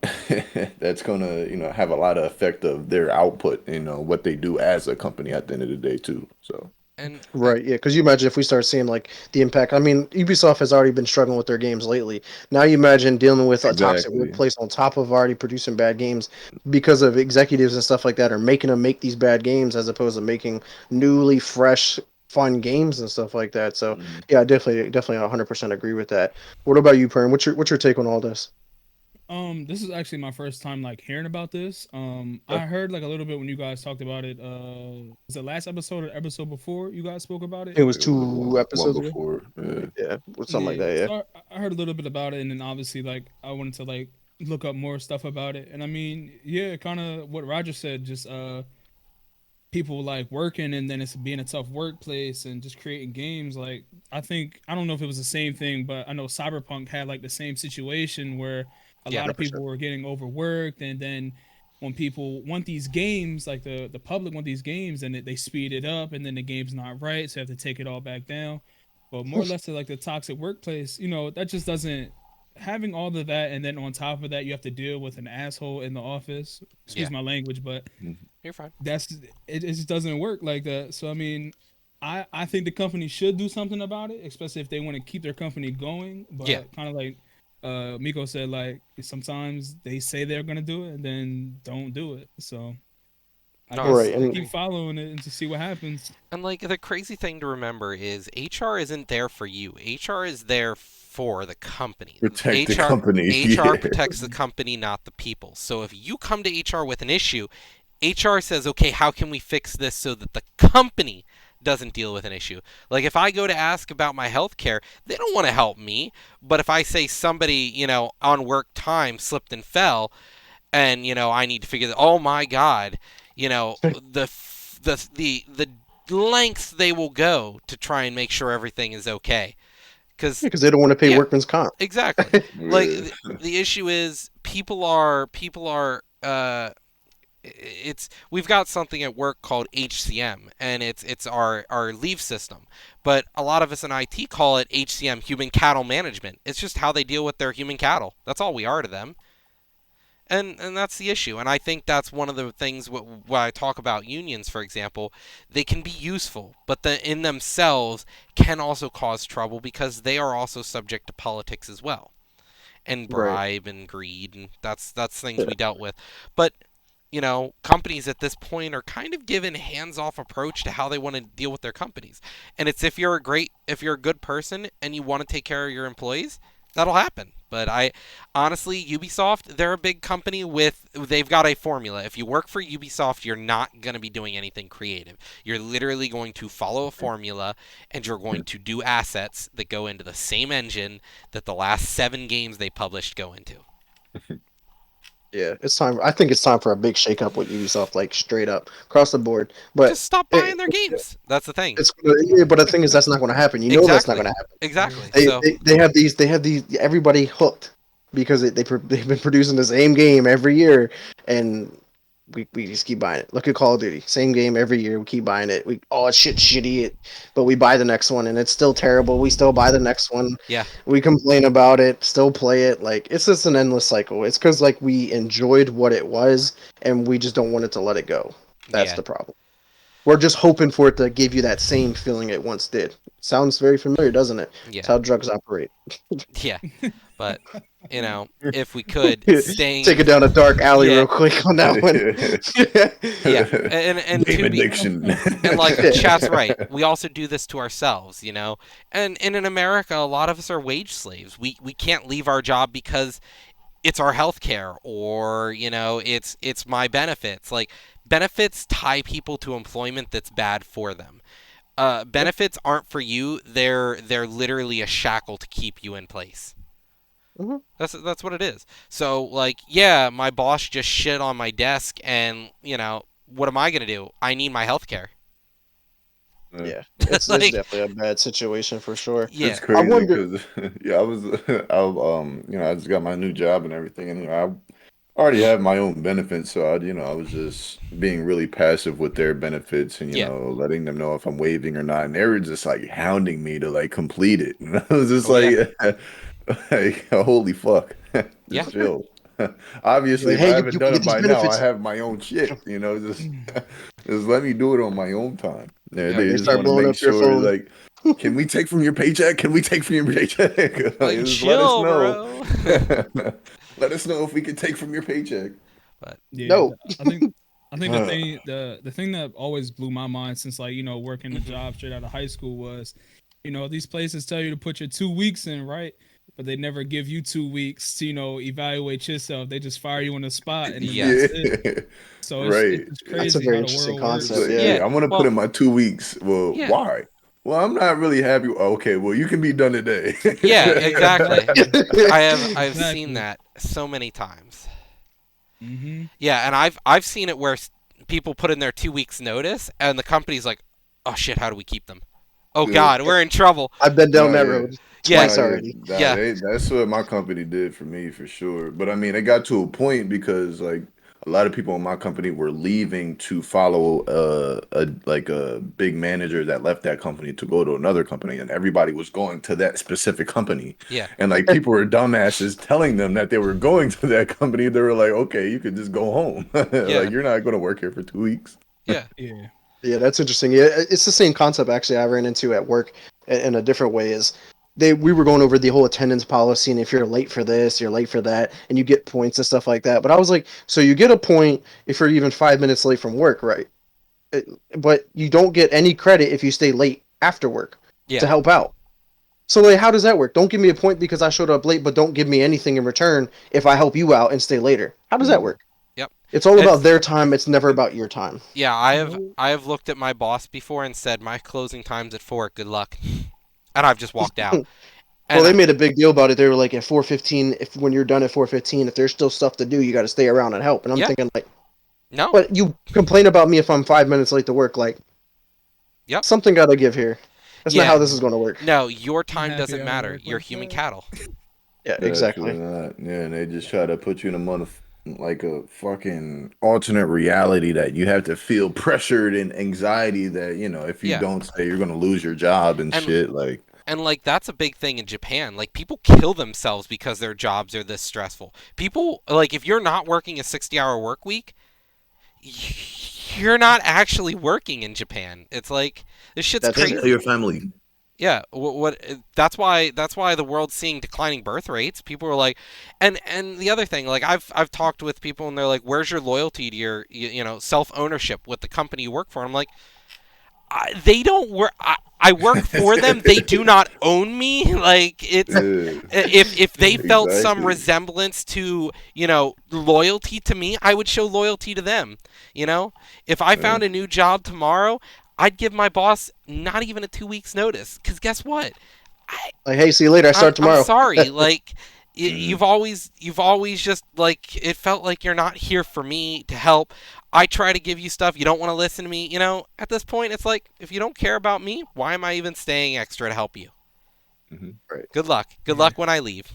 S3: that's gonna, have a lot of effect of their output, what they do as a company at the end of the day too. So
S2: and
S1: Right, yeah, because you imagine if we start seeing like the impact. I mean, Ubisoft has already been struggling with their games lately. Now you imagine dealing with a toxic
S3: exactly.
S1: workplace on top of already producing bad games because of executives and stuff like that are making them make these bad games as opposed to making newly fresh, fun games and stuff like that. So
S3: Mhm.
S1: yeah, definitely 100% agree with that. What about you, Perm? What's your take on all this?
S4: This is actually my first time like hearing about this.
S1: Uh,
S4: I heard like a little bit when you guys talked about it. Was it last episode or episode before you guys spoke about it?
S1: It was
S3: It was
S1: two
S3: one
S1: episodes ago.
S3: before.
S1: Yeah, something like
S4: Yeah,
S1: that. Yeah.
S4: so I heard a little bit about it, and then obviously like I wanted to like look up more stuff about it. And I mean, yeah, kind of what Roger said, just people like working and then it's being a tough workplace and just creating games. Like I don't know if it was the same thing, but I know Cyberpunk had like the same situation where a
S2: yeah,
S4: lot of
S1: 100%.
S4: people were getting overworked, and then when people want these games, like the public want these games, and they speed it up, and then the game's not right, so you have to take it all back down. But more or less, to like the toxic workplace, that just doesn't having all of that, and then on top of that, you have to deal with an asshole in the office.
S2: yeah,
S4: Excuse my language, but
S3: Mhm.
S2: you're fine.
S4: it just doesn't work like that. So I mean, I think the company should do something about it, especially if they want to keep their company going.
S2: Yeah,
S4: But kind of like Miko said, like sometimes they say they're gonna do it and then don't do it. So I
S2: no, I
S4: guess
S1: Right,
S2: totally
S4: I
S1: and
S4: keep
S2: agree.
S4: following it and to see what happens.
S2: And like the crazy thing to remember is HR isn't there for you. HR is there for the company.
S3: Protect the
S2: HR
S3: company.
S2: HR
S3: Yeah.
S2: protects the company, not the people. So if you come to HR with an issue, HR says, "Okay, how can we fix this so that the company doesn't deal with an issue?" Like if I go to ask about my health care, they don't want to help me. But if I say somebody, on work time slipped and fell, and I need to figure that. Oh my God, the the lengths they will go to try and make sure everything is okay. Because
S1: because they don't want to pay
S2: yeah,
S1: workman's comp.
S2: exactly. Like the issue is people are it's we've got something at work called HCM, and it's our leave system. But a lot of us in IT call it HCM, human cattle management. It's just how they deal with their human cattle. That's all we are to them. And that's the issue. And I think that's one of the things when I talk about unions, for example, they can be useful, but in themselves can also cause trouble because they are also subject to politics as well, and
S1: Right.
S2: bribe and greed, and that's things
S1: Yeah.
S2: we dealt with. But companies at this point are kind of given hands-off approach to how they want to deal with their companies. And it's if you're a good person and you want to take care of your employees, that'll happen. But I honestly, Ubisoft, they're a big company they've got a formula. If you work for Ubisoft, you're not going to be doing anything creative. You're literally going to follow a formula, and you're going to do assets that go into the same engine that the last 7 games they published go into.
S1: Yeah, it's time. I think it's time for a big shakeup with Ubisoft, like straight up across the board. But
S2: Just stop buying their games. That's the thing.
S1: yeah, but the thing is, that's not going to happen. You know, that's not going to happen.
S2: Exactly.
S1: They have these everybody hooked because they've been producing the same game every year, and we just keep buying it. Look at Call of Duty, same game every year. We keep buying it. It's shitty, but we buy the next one, and it's still terrible. We still buy the next one.
S2: Yeah.
S1: We complain about it, still play it. Like, it's just an endless cycle. It's because like we enjoyed what it was, and we just don't want it to let it go. That's the problem. We're just hoping for it to give you that same feeling it once did. Sounds very familiar, doesn't it?
S2: Yeah.
S1: That's how drugs operate.
S2: Yeah, but if we could
S1: take it down a dark alley real quick on that one.
S2: and
S3: game addiction.
S2: And like chat's right, we also do this to ourselves, and in America, a lot of us are wage slaves. We can't leave our job because it's our health care, or it's my benefits. Like, benefits tie people to employment that's bad for them. Benefits aren't for you. They're literally a shackle to keep you in place.
S1: Mm-hmm.
S2: That's what it is. So, like, yeah, my boss just shit on my desk, and what am I gonna do? I need my health care.
S1: Yeah, it's definitely a bad situation for sure.
S3: Yeah, it's crazy because I just got my new job and everything, and I already have my own benefits, so I was just being really passive with their benefits, and letting them know if I'm waiving or not, and they were just like hounding me to like complete it, and I was just like, holy fuck, just chill. Obviously, if I haven't done it by now, I have my own shit, just let me do it on my own time. They just want to make sure, like, can we take from your paycheck? Can we take from your paycheck?
S2: Like, chill, bro.
S3: Let us know if we can take from your paycheck.
S2: But
S1: no,
S4: I think the thing that always blew my mind since working the job straight out of high school was, these places tell you to put your 2 weeks in, right? But they never give you 2 weeks to evaluate yourself. They just fire you on the spot, and that's it. So it's crazy.
S1: That's a very interesting concept.
S3: Yeah, I'm gonna put in my 2 weeks. Well, why? Well, I'm not really happy. Okay, well, you can be done today.
S2: Yeah, exactly. I've seen that so many times.
S4: Mm-hmm.
S2: Yeah, and I've seen it where people put in their 2 weeks notice, and the company's like, "Oh shit, how do we keep them? Oh God, we're in trouble."
S1: I've been down that road twice already.
S3: That's what my company did for me for sure. But I mean, it got to a point because like a lot of people in my company were leaving to follow a big manager that left that company to go to another company, and everybody was going to that specific company.
S2: Yeah.
S3: And like people were dumbasses telling them that they were going to that company. They were like, okay, you could just go home. Like, you're not going to work here for 2 weeks.
S2: Yeah.
S1: Yeah, that's interesting. Yeah, it's the same concept actually I ran into at work in a different way. We were going over the whole attendance policy, and if you're late for this, you're late for that, and you get points and stuff like that. But I was like, so you get a point if you're even 5 minutes late from work, right? But you don't get any credit if you stay late after work to help out. So like, how does that work? Don't give me a point because I showed up late, but don't give me anything in return if I help you out and stay later. How does that work?
S2: Yep.
S1: It's all about their time. It's never about your time.
S2: Yeah, I have looked at my boss before and said, my closing time's at 4. Good luck. And I've just walked out.
S1: Well, they made a big deal about it. They were like, at 4:15, when you're done at 4:15, if there's still stuff to do, you got to stay around and help. And I'm thinking like,
S2: no.
S1: But you complain about me if I'm 5 minutes late to work. Like, something got to give here. That's not how this is going to work.
S2: No, your time doesn't matter. You're human cattle.
S1: Yeah, exactly.
S3: Yeah, and they just try to put you in like a fucking alternate reality that you have to feel pressured and anxiety that, if you don't stay, you're going to lose your job and shit. Like,
S2: and like, that's a big thing in Japan. Like, people kill themselves because their jobs are this stressful. People, like, if you're not working a 60-hour work week, you're not actually working in Japan. It's like, this shit's crazy.
S3: Tell your family.
S2: Yeah, that's why the world's seeing declining birth rates. People are like, and the other thing, like, I've talked with people and they're like, where's your loyalty to your self ownership with the company you work for? And I'm like, They don't work. I work for them. They do not own me. Like it's
S3: Yeah,
S2: if they felt some
S3: exactly.
S2: resemblance to loyalty to me, I would show loyalty to them. If I
S3: Yeah.
S2: found a new job tomorrow, I'd give my boss not even a 2 weeks notice. Because guess what? I,
S1: Like, hey, see you later. I start
S2: I'm
S1: tomorrow.
S2: sorry. Like
S3: Mhm.
S2: you've always just like it felt like you're not here for me to help. I try to give you stuff. You don't want to listen to me. At this point, it's like if you don't care about me, why am I even staying extra to help you?
S3: Mhm.
S1: Right.
S2: Good luck. Good
S4: Yeah,
S2: luck when I leave.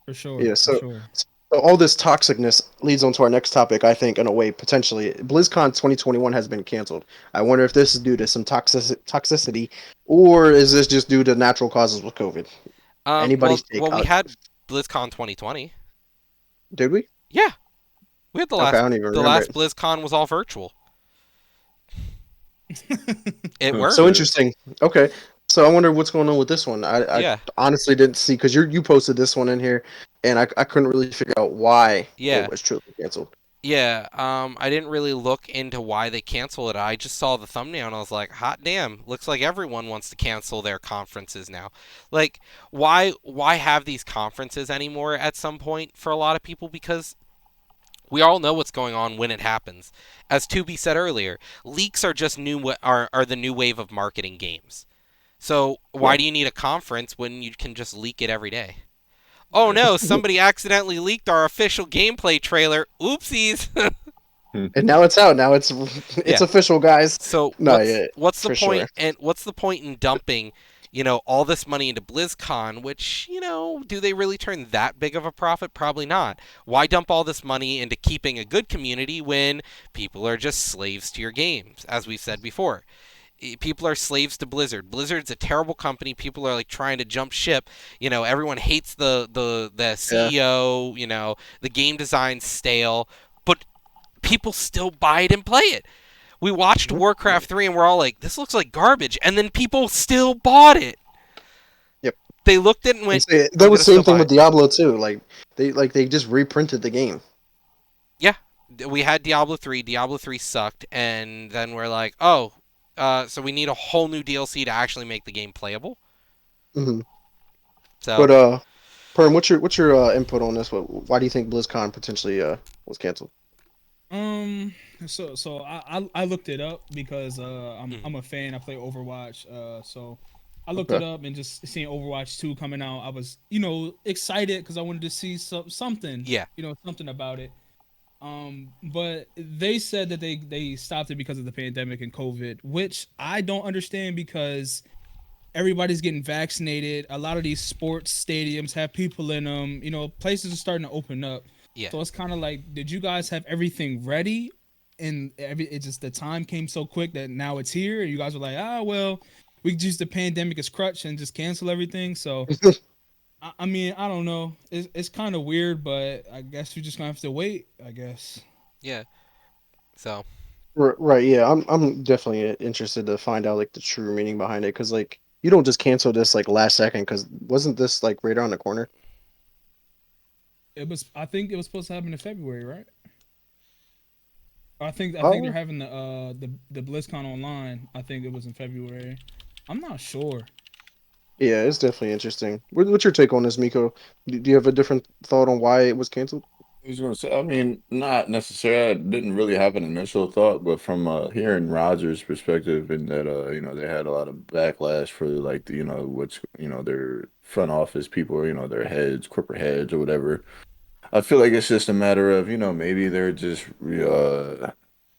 S4: for sure,
S1: Yeah.
S4: for
S1: So,
S4: sure.
S1: so all this toxicness leads on to our next topic. I think, in a way, potentially, BlizzCon 2021 has been canceled. I wonder if this is due to some toxicity, or is this just due to natural causes with COVID?
S2: Well,
S1: Anybody's take?
S2: we had BlizzCon 2020.
S1: Did we?
S2: Yeah, we had the
S1: Okay, I
S2: last
S1: don't even
S2: the
S1: remember
S2: last
S1: it.
S2: BlizzCon was all virtual. It
S3: Huh,
S1: So
S2: worked.
S3: yeah.
S1: interesting. Okay, so I wonder what's going on with this one. I
S2: Yeah,
S1: honestly didn't see because you posted this one in here, and I couldn't really figure out why it
S2: yeah.
S1: was truly canceled.
S2: Yeah, I didn't really look into why they canceled it. I just saw the thumbnail and I was like, "Hot damn! Looks like everyone wants to cancel their conferences now." Like, why have these conferences anymore at some point for a lot of people? Because we all know what's going on when it happens. As Tubi said earlier, leaks are just are the new wave of marketing games. So
S1: Yeah.
S2: why do you need a conference when you can just leak it every day? Oh
S3: Yeah.
S2: no, somebody accidentally leaked our official gameplay trailer. Oopsies.
S1: And now it's out. Now it's it's
S2: Yeah.
S1: official, guys.
S2: So
S1: No, yeah,
S2: what's the
S1: for sure.
S2: point and what's the point in dumping, all this money into BlizzCon, which, do they really turn that big of a profit? Probably not. Why dump all this money into keeping a good community when people are just slaves to your games, as we've said before? People are slaves to Blizzard. Blizzard's a terrible company. People are like trying to jump ship. Everyone hates the
S1: Yeah.
S2: CEO, the game design's stale, but people still buy it and play it. We watched
S1: Mhm.
S2: Warcraft 3 and we're all like, this looks like garbage. And then people still bought it.
S1: Yep.
S2: They looked at it and
S1: And
S2: went,
S1: say, that
S2: I'm going
S1: was
S2: to
S1: the
S2: still
S1: same thing
S2: buy
S1: with
S2: it.
S1: Diablo too. They just reprinted the game.
S2: Yeah. We had Diablo 3. Diablo 3 sucked. And then we're like, oh, so we need a whole new DLC to actually make the game playable.
S1: Hmm.
S2: So,
S1: But Perm, what's your input on this? Why do you think BlizzCon potentially was canceled?
S4: Um. So I looked it up because I'm
S2: mhm.
S4: I'm a fan. I play Overwatch. So I looked it
S1: Okay.
S4: up and just seeing Overwatch 2 coming out, I was excited because I wanted to see something
S2: Yeah.
S4: something about it. But they said that they stopped it because of the pandemic and COVID, which I don't understand because everybody's getting vaccinated. A lot of these sports stadiums have people in them. Places are starting to open up.
S2: Yeah.
S4: So it's kind of like, did you guys have everything ready? And it just the time came so quick that now it's here. And you guys were like, well, we could use the pandemic as crutch and just cancel everything. So I mean, I don't know. It's kind of weird, but I guess you're just gonna have to wait. I guess.
S2: Yeah. So,
S1: Right. Yeah. I'm definitely interested to find out like the true meaning behind it because like you don't just cancel this like last second because wasn't this like right around the corner?
S4: It was. I think it was supposed to happen in February, right? I think they're
S1: Oh.
S4: having the BlizzCon online. I think it was in February. I'm not sure.
S1: Yeah, it's definitely interesting. What's your take on this, Miko? Do you have a different thought on why it was canceled?
S3: I was gonna say, I mean, not necessarily. I didn't really have an initial thought, but from hearing Roger's perspective, and that they had a lot of backlash for like what's their front office people, or their heads, corporate heads, or whatever. I feel like it's just a matter of, maybe they're just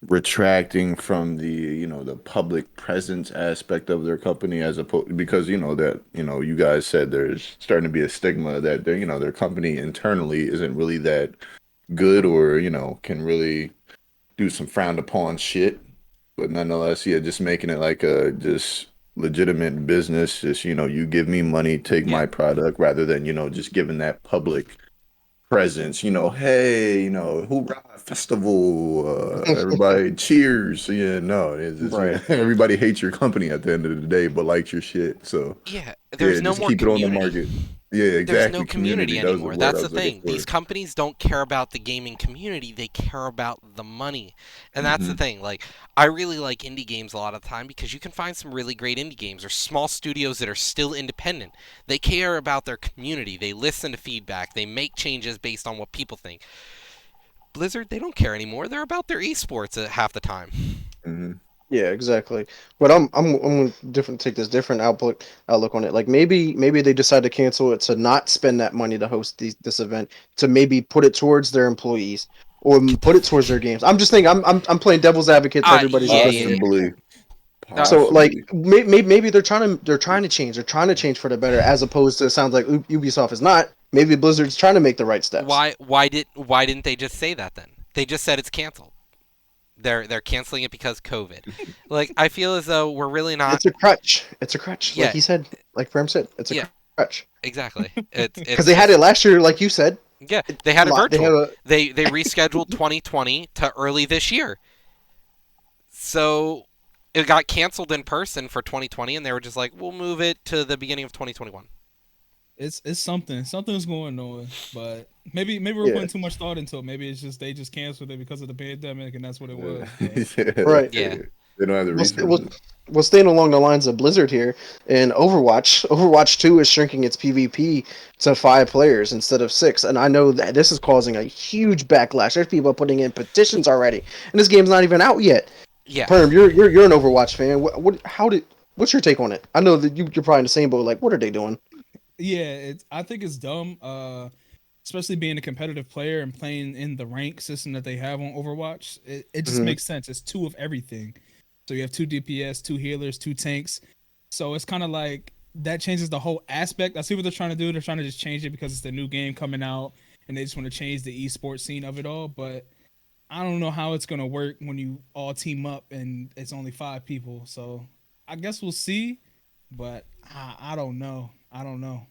S3: retracting from the public presence aspect of their company as opposed because that you guys said there's starting to be a stigma that their company internally isn't really that good or can really do some frowned upon shit, but nonetheless, yeah, just making it like a just legitimate business. Just you give me money, take
S2: yeah.
S3: my product, rather than just giving that public presence. Hey, hoorah, festival, everybody cheers. Yeah, no, it's just
S1: Right.
S3: everybody hates your company at the end of the day, but likes your shit. So
S2: Yeah. There's
S3: yeah,
S2: no
S3: just
S2: more
S3: keep it on the
S2: community.
S3: market. Yeah,
S2: There's no
S3: exactly.
S2: community
S3: That was the
S2: anymore.
S3: word I
S2: That's the
S3: was looking
S2: thing.
S3: for.
S2: These companies don't care about the gaming community. They care about the money. And that's the
S3: Hmm.
S2: thing. Like, I really like indie games a lot of the time because you can find some really great indie games or small studios that are still independent. They care about their community. They listen to feedback. They make changes based on what people think. Blizzard, they don't care anymore. They're about their esports at half the time.
S3: Hmm.
S1: Yeah, exactly. But I'm different. Take this different outlook on it. Like maybe they decide to cancel it to not spend that money to host this event, to maybe put it towards their employees or
S2: Get the
S1: put it towards their games. I'm just thinking. I'm playing devil's advocate to everybody's
S2: yeah, yeah,
S1: opinion.
S2: yeah.
S3: Possibly.
S1: So like
S3: Possibly.
S1: maybe they're trying to change. They're trying to change for the better, as opposed to, it sounds like Ubisoft is not. Maybe Blizzard's trying to make the right steps.
S2: Why didn't they just say that then? They just said it's canceled. They're canceling it because COVID. Like, I feel as though we're really not.
S1: It's a crutch. It's a crutch. Like
S2: Yeah,
S1: he said, like Perm said, it's a
S2: yeah,
S1: crutch.
S2: exactly. It's
S1: Because
S2: it's
S1: they had it
S2: just
S1: last year, like you said.
S2: yeah. They had it
S1: They had
S2: virtual.
S1: a
S2: They rescheduled 2020 to early this year. So it got canceled in person for 2020, and they were just like, we'll move it to the beginning of 2021.
S4: It's something's going on, but maybe we're
S1: yeah,
S4: putting too much thought into it. Maybe it's just they just canceled it because of the pandemic, and that's what it
S3: Yeah.
S4: was. But
S1: right.
S2: Yeah,
S3: They don't have the
S1: We'll, st- we'll,
S3: resources.
S1: we'll staying along the lines of Blizzard here. And Overwatch 2 is shrinking its PvP to 5 players instead of 6. And I know that this is causing a huge backlash. There's people putting in petitions already, and this game's not even out yet.
S2: yeah.
S1: Perm, you're an Overwatch fan. What's your take on it? I know that you're probably in the same boat. Like, what are they doing?
S4: yeah, I think it's dumb. Especially being a competitive player and playing in the rank system that they have on Overwatch. It just
S1: Hmm.
S4: makes sense. It's two of everything. So you have two DPS, two healers, two tanks. So it's kind of like that changes the whole aspect. I see what they're trying to do. They're trying to just change it because it's the new game coming out and they just want to change the esports scene of it all. But I don't know how it's gonna work when you all team up and it's only 5 people. So I guess we'll see. But I don't know. I don't know.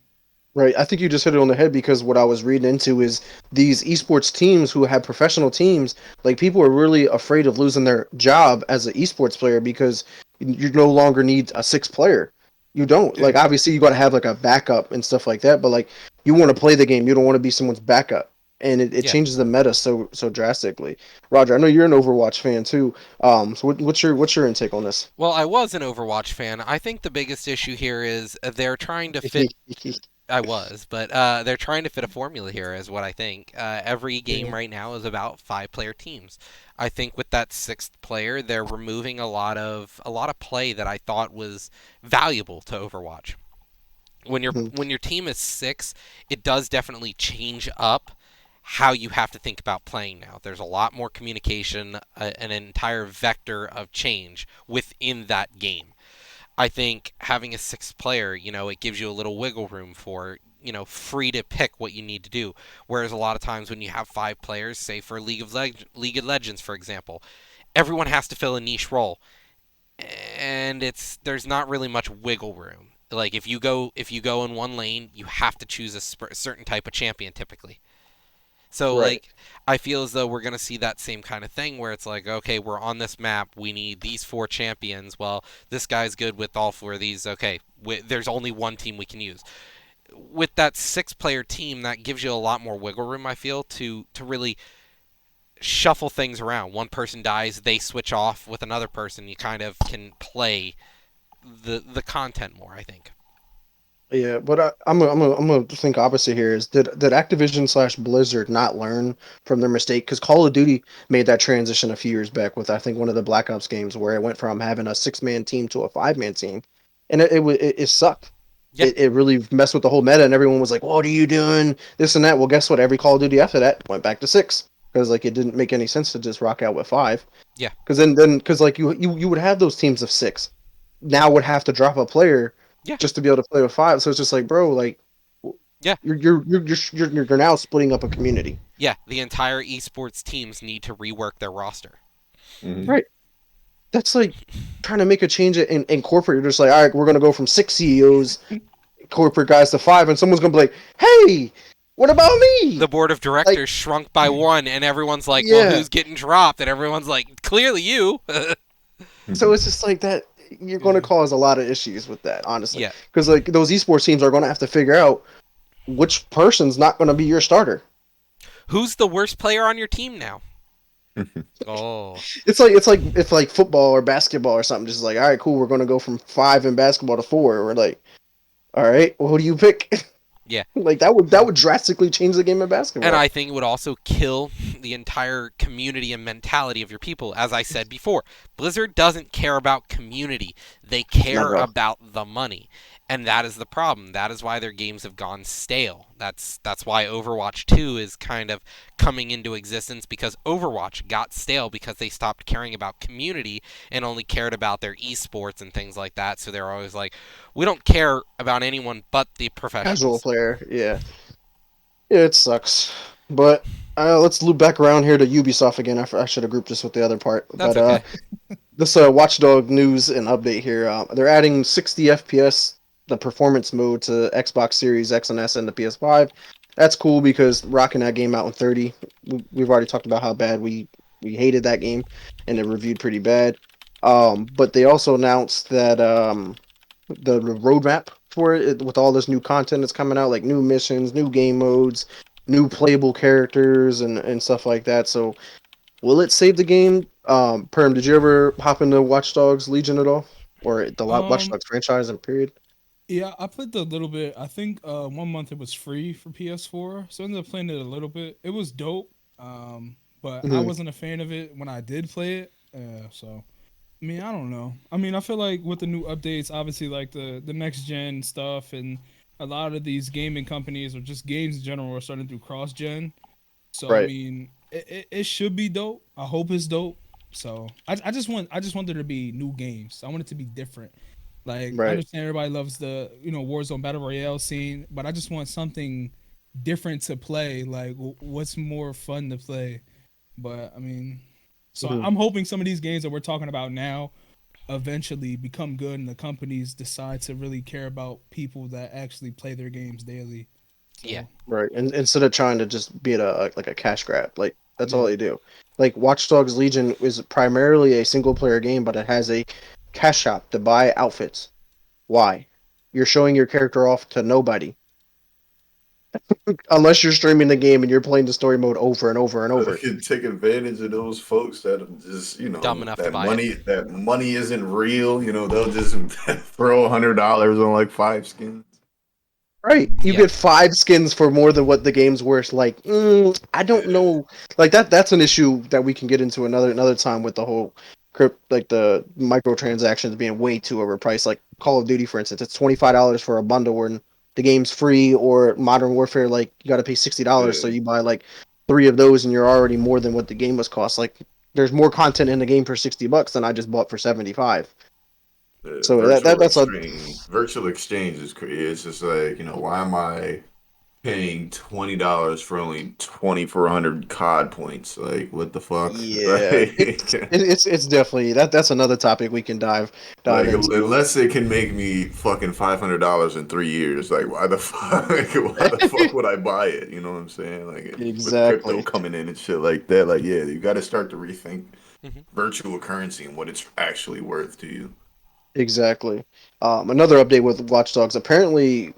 S1: Right. I think you just hit it on the head, because what I was reading into is these esports teams who have professional teams, like people are really afraid of losing their job as an esports player, because you no longer need a sixth player. You don't.
S4: Yeah.
S1: Like, obviously you got to have like a backup and stuff like that, but like you want to play the game, you don't want to be someone's backup. And it
S2: Yeah.
S1: changes the meta so drastically. Roger, I know you're an Overwatch fan too. So what's your intake on this?
S2: Well, I was an Overwatch fan. I think the biggest issue here is they're trying to fit. I was, but they're trying to fit a formula here, is what I think. Every game
S1: Yeah.
S2: right now is about 5-player teams. I think with that sixth player, they're removing a lot of play that I thought was valuable to Overwatch.
S1: Mhm.
S2: When your team is 6, it does definitely change up how you have to think about playing now. There's a lot more communication, an entire vector of change within that game. I think having a sixth player, it gives you a little wiggle room for, free to pick what you need to do. Whereas a lot of times when you have 5 players, say for League of Legends, for example, everyone has to fill a niche role, and there's not really much wiggle room. Like, if you go in one lane, you have to choose a certain type of champion typically. So,
S1: Right.
S2: like, I feel as though we're going to see that same kind of thing where it's like, okay, we're on this map. We need these 4 champions. Well, this guy's good with all 4 of these. Okay, there's only one team we can use. With that 6-player team, that gives you a lot more wiggle room, I feel, to really shuffle things around. One person dies, they switch off with another person. You kind of can play the content more, I think.
S1: Yeah, but I'm gonna think opposite here. Is did Activision slash Blizzard not learn from their mistake? Because Call of Duty made that transition a few years back with, I think, one of the Black Ops games, where it went from having a 6-man team to a 5-man team, and it sucked.
S2: Yeah,
S1: It really messed with the whole meta, and everyone was like, "What are you doing? This and that." Well, guess what? Every Call of Duty after that went back to 6, because like it didn't make any sense to just rock out with 5.
S2: yeah,
S1: Because because like you would have those teams of 6, now would have to drop a player
S2: yeah,
S1: just to be able to play with 5. So it's just like, bro, like
S2: yeah.
S1: you're now splitting up a community,
S2: Yeah, the entire esports teams need to rework their roster.
S3: Hmm.
S1: right? That's like trying to make a change in corporate. You're just like, all right, we're gonna go from 6 CEOs, corporate guys, to 5, and someone's gonna be like, hey, what about me?
S2: The board of
S1: Like,
S2: directors shrunk by 1, and everyone's like, well,
S1: yeah.
S2: who's getting dropped? And everyone's like, clearly you.
S1: So it's just like that. You're going to
S4: Yeah.
S1: cause a lot of issues with that, honestly,
S2: Yeah,
S1: because like those esports teams are going to have to figure out which person's not going to be your starter?
S2: Who's the worst player on your team now? Oh.
S1: It's like football or basketball or something. Just like, all right, cool, we're going to go from 5 in basketball to 4. We're like, all right, well, who do you pick?
S2: Yeah.
S1: Like that would drastically change the game of
S2: And
S1: basketball.
S2: I think it would also kill the entire community and mentality of your people. As I said before, Blizzard doesn't care about community. They
S1: Not
S2: care
S1: at all.
S2: about the money. And that is the problem. That is why their games have gone stale. That's why Overwatch 2 is kind of coming into existence, because Overwatch got stale because they stopped caring about community and only cared about their esports and things like that. So they're always like, we don't care about anyone but the
S1: Casual
S2: professionals.
S1: player, yeah. Yeah, it sucks. But let's loop back around here to Ubisoft again. I should have grouped this with the other part.
S2: That's
S1: But
S2: okay.
S1: this Watchdog news and update here. They're adding 60 FPS, the performance mode, to Xbox Series X and S and the PS5. That's cool because rocking that game out in 30. We've already talked about how bad we hated that game, and it reviewed pretty bad. But they also announced that the roadmap for it with all this new content that's coming out, like new missions, new game modes, new playable characters, and stuff like that. So, will it save the game? Perm, did you ever hop into Watch Dogs Legion at all, or the Watch
S4: Um,
S1: Dogs franchise in period?
S4: yeah, I played a little bit. I think 1 month it was free for PS4, so I ended up playing it a little bit. It was dope, but I
S1: Hmm.
S4: wasn't a fan of it when I did play it. So I mean, I don't know. I mean, I feel like with the new updates, obviously, like the next gen stuff, and a lot of these gaming companies or just games in general are starting to do cross gen. So I
S1: Right,
S4: mean, it should be dope. I hope it's dope. So I just want there to be new games. I want it to be different. Like I
S1: right.
S4: understand everybody loves the Warzone battle royale scene, but I just want something different to play. Like what's more fun to play? But I mean, so
S1: Hmm.
S4: I'm hoping some of these games that we're talking about now eventually become good and the companies decide to really care about people that actually play their games daily.
S2: Yeah.
S4: So
S1: Right, and instead of trying to just be like a cash grab, like that's all
S4: yeah.
S1: they do. Like Watch Dogs Legion is primarily a single player game, but it has a cash shop to buy outfits. Why? You're showing your character off to nobody unless you're streaming the game and you're playing the story mode over and over and
S3: They
S1: over.
S3: can take advantage of those folks that are just,
S2: Dumb enough to
S3: that
S2: buy it.
S3: money isn't real. They'll just throw $100 on like 5 skins.
S1: Right, you
S2: Yeah.
S1: get 5 skins for more than what the game's worth. Like, I don't
S3: Yeah,
S1: know. Like that's an issue that we can get into another time with the whole crypt, like the microtransactions being way too overpriced. Like Call of Duty, for instance, it's $25 for a bundle when the game's free, or Modern Warfare, like you got to pay $60, so
S3: yeah.
S1: you buy like 3 of those and you're already more than what the game was cost. Like, there's more content in the game for $60 than I just bought for 75. So that's a
S3: Virtual exchange is crazy. It's just like, why am I paying $20 for only 2,400 COD points? Like, what the fuck?
S1: yeah. It's definitely that's another topic we can dive
S3: Like,
S1: into.
S3: unless it can make me fucking $500 in 3 years, like, why the fuck? Why the fuck would I buy it? You know what I'm saying? Like, with crypto
S1: Exactly.
S3: coming in and shit like that, like, yeah, you got to start to rethink
S2: Hmm.
S3: virtual currency and what it's actually worth to you.
S1: Exactly. Another update with Watch Dogs. Apparently,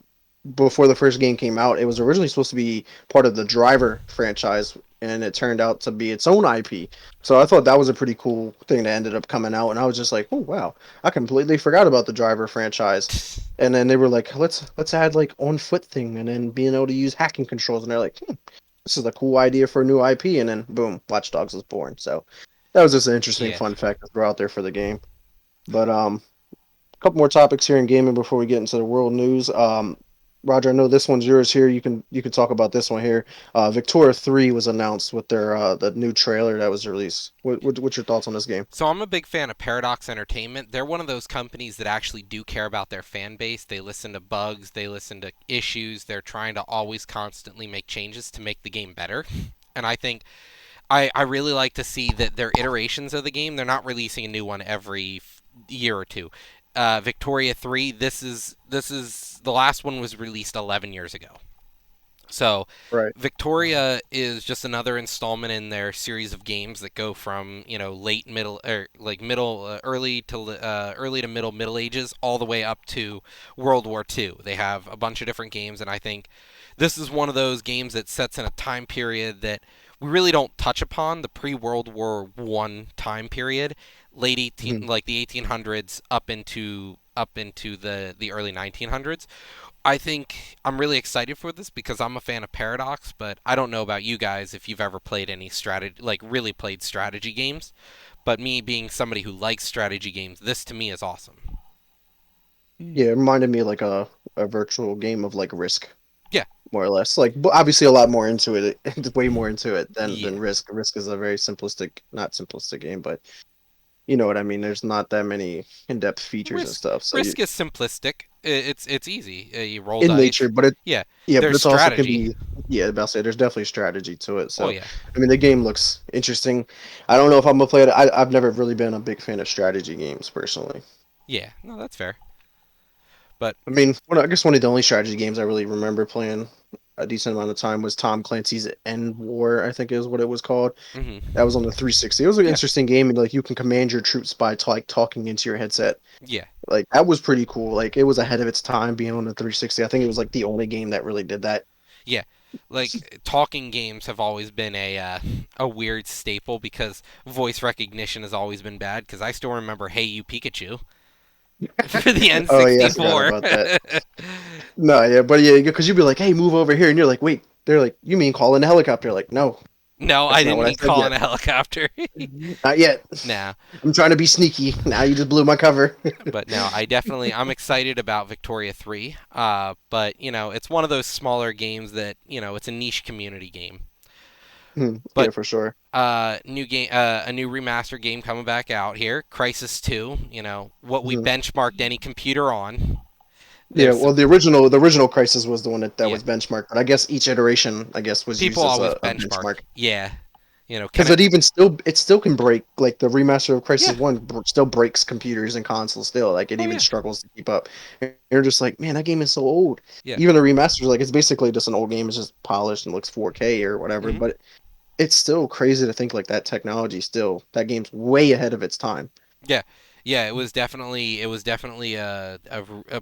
S1: before the first game came out, it was originally supposed to be part of the Driver franchise, and it turned out to be its own IP. So I thought that was a pretty cool thing that ended up coming out, and I was just like, "Oh wow, I completely forgot about the Driver franchise." And then they were like, "Let's add like on foot thing, and then being able to use hacking controls." And they're like, "This is a cool idea for a new IP." And then boom, Watch Dogs was born. So that was just an interesting
S2: Yeah.
S1: fun fact to throw out there for the game. But couple more topics here in gaming before we get into the world news. Roger, I know this one's yours here. You can talk about this one here. Victoria 3 was announced with their the new trailer that was released. What's your thoughts on this game?
S2: So I'm a big fan of Paradox Entertainment. They're one of those companies that actually do care about their fan base. They listen to bugs, they listen to issues. They're trying to always constantly make changes to make the game better. And I think I really like to see that their iterations of the game, they're not releasing a new one every year or two. Victoria 3, this is the last one was released 11 years ago. So
S1: Right.
S2: Victoria is just another installment in their series of games that go from late middle or like middle early to middle ages all the way up to World War II. They have a bunch of different games, and I think this is one of those games that sets in a time period that we really don't touch upon, the pre-World War One time period, late 18
S1: Mhm.
S2: like the 1800s up into the early 1900s. I think I'm really excited for this because I'm a fan of Paradox, but I don't know about you guys if you've ever played any strategy, like really played strategy games. But me being somebody who likes strategy games, this to me is awesome.
S1: Yeah, it reminded me of like a virtual game of like Risk,
S2: Yeah,
S1: more or less. Like, but obviously a lot more into it, way more into it than
S2: yeah.
S1: Risk. Risk is a very simplistic, not simplistic game, but you know what I mean. There's not that many in-depth features and
S2: Risk
S1: stuff. So
S2: Risk is simplistic. It's easy. You roll
S1: in nature,
S2: dice.
S1: but it
S2: Yeah,
S1: yeah, but
S2: there's
S1: it's also can
S2: strategy.
S1: be yeah, about to say there's definitely strategy to it.
S2: Oh
S1: So
S2: yeah,
S1: I mean the game looks interesting. I don't know if I'm gonna play it. I've never really been a big fan of strategy games personally.
S2: yeah. No, that's fair. But
S1: I mean, I guess one of the only strategy games I really remember playing a decent amount of time was Tom Clancy's End War, I think is what it was called. That was on the 360. It was an
S2: yeah,
S1: interesting game, and like you can command your troops by like talking into your headset.
S2: yeah,
S1: Like that was pretty cool. Like it was ahead of its time being on the 360. I think it was like the only game that really did that.
S2: yeah. Like talking games have always been a weird staple because voice recognition has always been bad. Because I still remember "Hey You Pikachu" for the
S1: Oh yeah, I forgot
S2: N64.
S1: about that. No, yeah, but yeah, because you'd be like, "Hey, move over here," and you're like, "Wait." They're like, "You mean call in a helicopter?" Like, no,
S2: No, I
S1: that's not
S2: didn't
S1: what I
S2: mean
S1: said
S2: call in
S1: yet.
S2: a helicopter.
S1: Not yet.
S2: Nah,
S1: I'm trying to be sneaky. Now you just blew my cover.
S2: but no, I'm excited about Victoria 3. But it's one of those smaller games that it's a niche community game.
S1: Yeah,
S2: But
S1: for sure.
S2: a new remaster game coming back out here, Crisis 2. What we
S1: Mhm.
S2: benchmarked any computer on.
S1: Yeah,
S2: There's
S1: well,
S2: some
S1: the original Crisis was the one that
S2: yeah.
S1: was benchmarked, but I guess each iteration, I guess, was
S2: People
S1: used as
S2: always
S1: a
S2: benchmark.
S1: benchmark.
S2: Yeah, can
S1: Because
S2: it?
S1: it still can break. Like the remaster of
S2: Yeah.
S1: Crisis One still breaks computers and consoles. Still, like it
S2: Oh
S1: even
S2: yeah.
S1: struggles to keep up. And you're just like, man, that game is so old.
S2: Yeah.
S1: Even the remasters, like it's basically just an old game. It's just polished and looks 4K or whatever.
S2: hmm
S1: But it's still crazy to think like that technology still that game's way ahead of its time.
S2: Yeah. Yeah, it was definitely a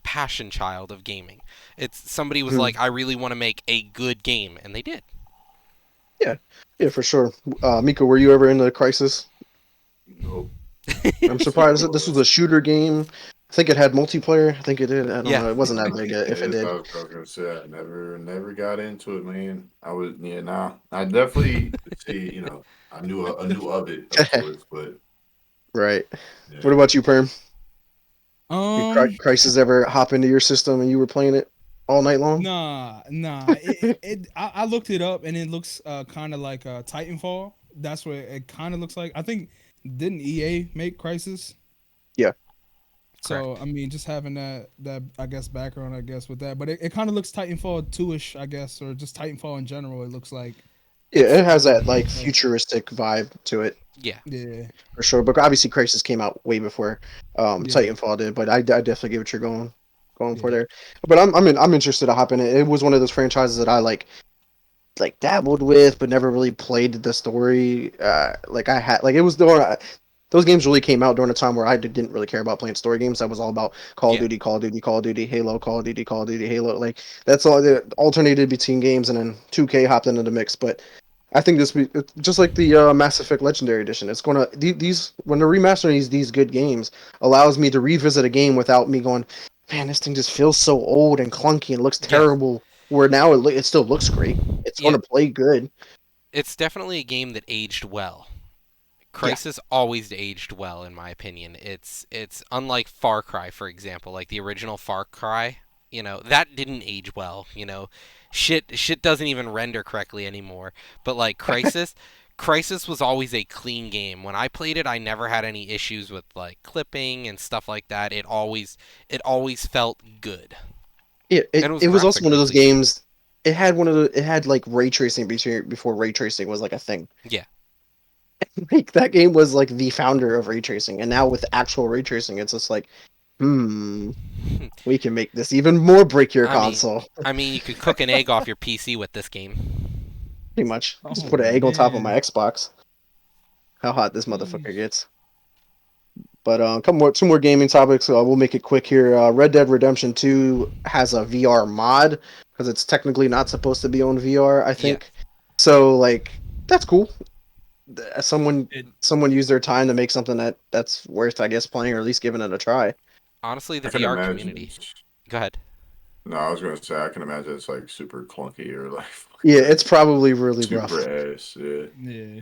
S2: passion child of gaming. It's somebody was
S1: Mhm.
S2: like, I really want to make a good game, and they did.
S1: Yeah, yeah, for sure. Miko, were you ever in the Crisis?
S3: Nope.
S1: I'm surprised that this was a shooter game. I think it had multiplayer. I think it did. I don't
S2: Yeah.
S1: know. It wasn't that big if it
S3: Yes,
S1: did.
S3: I was gonna say I never got into it, man. I was yeah, nah. I definitely see, I knew of it, of course, but
S1: Right. What
S3: yeah.
S1: about you, Perm? Did
S4: Um,
S1: Crisis ever hop into your system and you were playing it all night long?
S4: nah. I looked it up and it looks kind of like Titanfall. That's what it kind of looks like. I think didn't EA make Crisis?
S1: Yeah.
S4: So
S2: Correct.
S4: I mean, just having that I guess background I guess with that, but it kind of looks Titanfall 2ish I guess, or just Titanfall in general. It looks like
S1: Yeah,
S2: It's
S1: it has that like
S4: so
S1: futuristic vibe to it
S2: yeah.
S4: yeah,
S1: for sure. But obviously, Crisis came out way before
S4: yeah,
S1: Titanfall did. But I definitely get what you're going for
S4: yeah,
S1: there. But I'm interested to hop in it. It was one of those franchises that I like dabbled with, but never really played the story. Like I had like it was the those games really came out during a time where I didn't really care about playing story games. I was all about Call of
S2: Yeah.
S1: Duty, Call of Duty, Call of Duty, Halo, Call of Duty, Call of Duty, Halo. Like that's all that alternated between games, and then 2K hopped into the mix. But I think it's just like the Mass Effect Legendary Edition. It's gonna these when they're remastering these good games allows me to revisit a game without me going, man, this thing just feels so old and clunky and looks
S2: Yeah.
S1: terrible. Where now it still looks great. It's
S2: Yeah.
S1: gonna play good.
S2: It's definitely a game that aged well.
S1: Yeah,
S2: Crisis always aged well, in my opinion. It's unlike Far Cry, for example, like the original Far Cry. That didn't age well. Shit doesn't even render correctly anymore. But like Crisis was always a clean game. When I played it, I never had any issues with like clipping and stuff like that. It always felt good, and it was
S1: it was also one of
S2: graphically
S1: those
S2: pleasing.
S1: games. It had like ray tracing before ray tracing was like a thing.
S2: Yeah,
S1: Like that game was like the founder of ray tracing, and now with actual ray tracing, it's just like Hmm. We can make this even more break your
S2: I mean,
S1: console.
S2: you could cook an egg off your PC with this game.
S1: Pretty much. Just
S4: Oh
S1: put an egg on top of my
S4: man.
S1: Xbox. How hot this motherfucker
S4: Sheesh.
S1: gets. But two more gaming topics. We'll make it quick here. Red Dead Redemption 2 has a VR mod because it's technically not supposed to be on VR, I
S2: Yeah.
S1: think. So like that's cool. Someone
S4: It
S1: someone used their time to make something that's worth, I guess, playing or at least giving it a try.
S2: Honestly, the
S3: I can
S2: VR
S3: imagine
S2: community.
S3: it's.
S2: Go ahead.
S3: No, I was gonna say I can imagine it's like super clunky or like
S1: Yeah,
S3: fucking
S1: it's probably really
S3: super
S1: rough.
S3: ass. Yeah.
S4: yeah.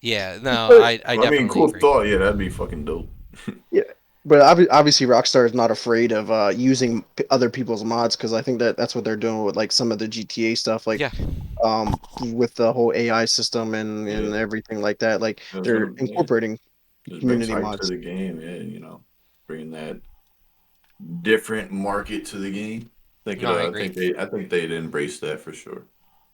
S2: Yeah, no,
S1: But
S2: I
S3: I mean,
S2: definitely
S3: cool
S2: agree.
S3: thought. Yeah, that'd be fucking dope.
S1: yeah, but obviously Rockstar is not afraid of using other people's mods because I think that's what they're doing with like some of the GTA stuff, like
S2: Yeah,
S1: with the whole AI system and
S3: Yeah,
S1: everything like that. Like
S3: it's
S1: they're
S3: gonna yeah,
S1: incorporating
S3: just brings
S1: community
S3: hype to
S1: mods.
S3: the game. Yeah, bringing that different market to the game.
S2: no, I agree.
S3: I think they'd embrace that for sure.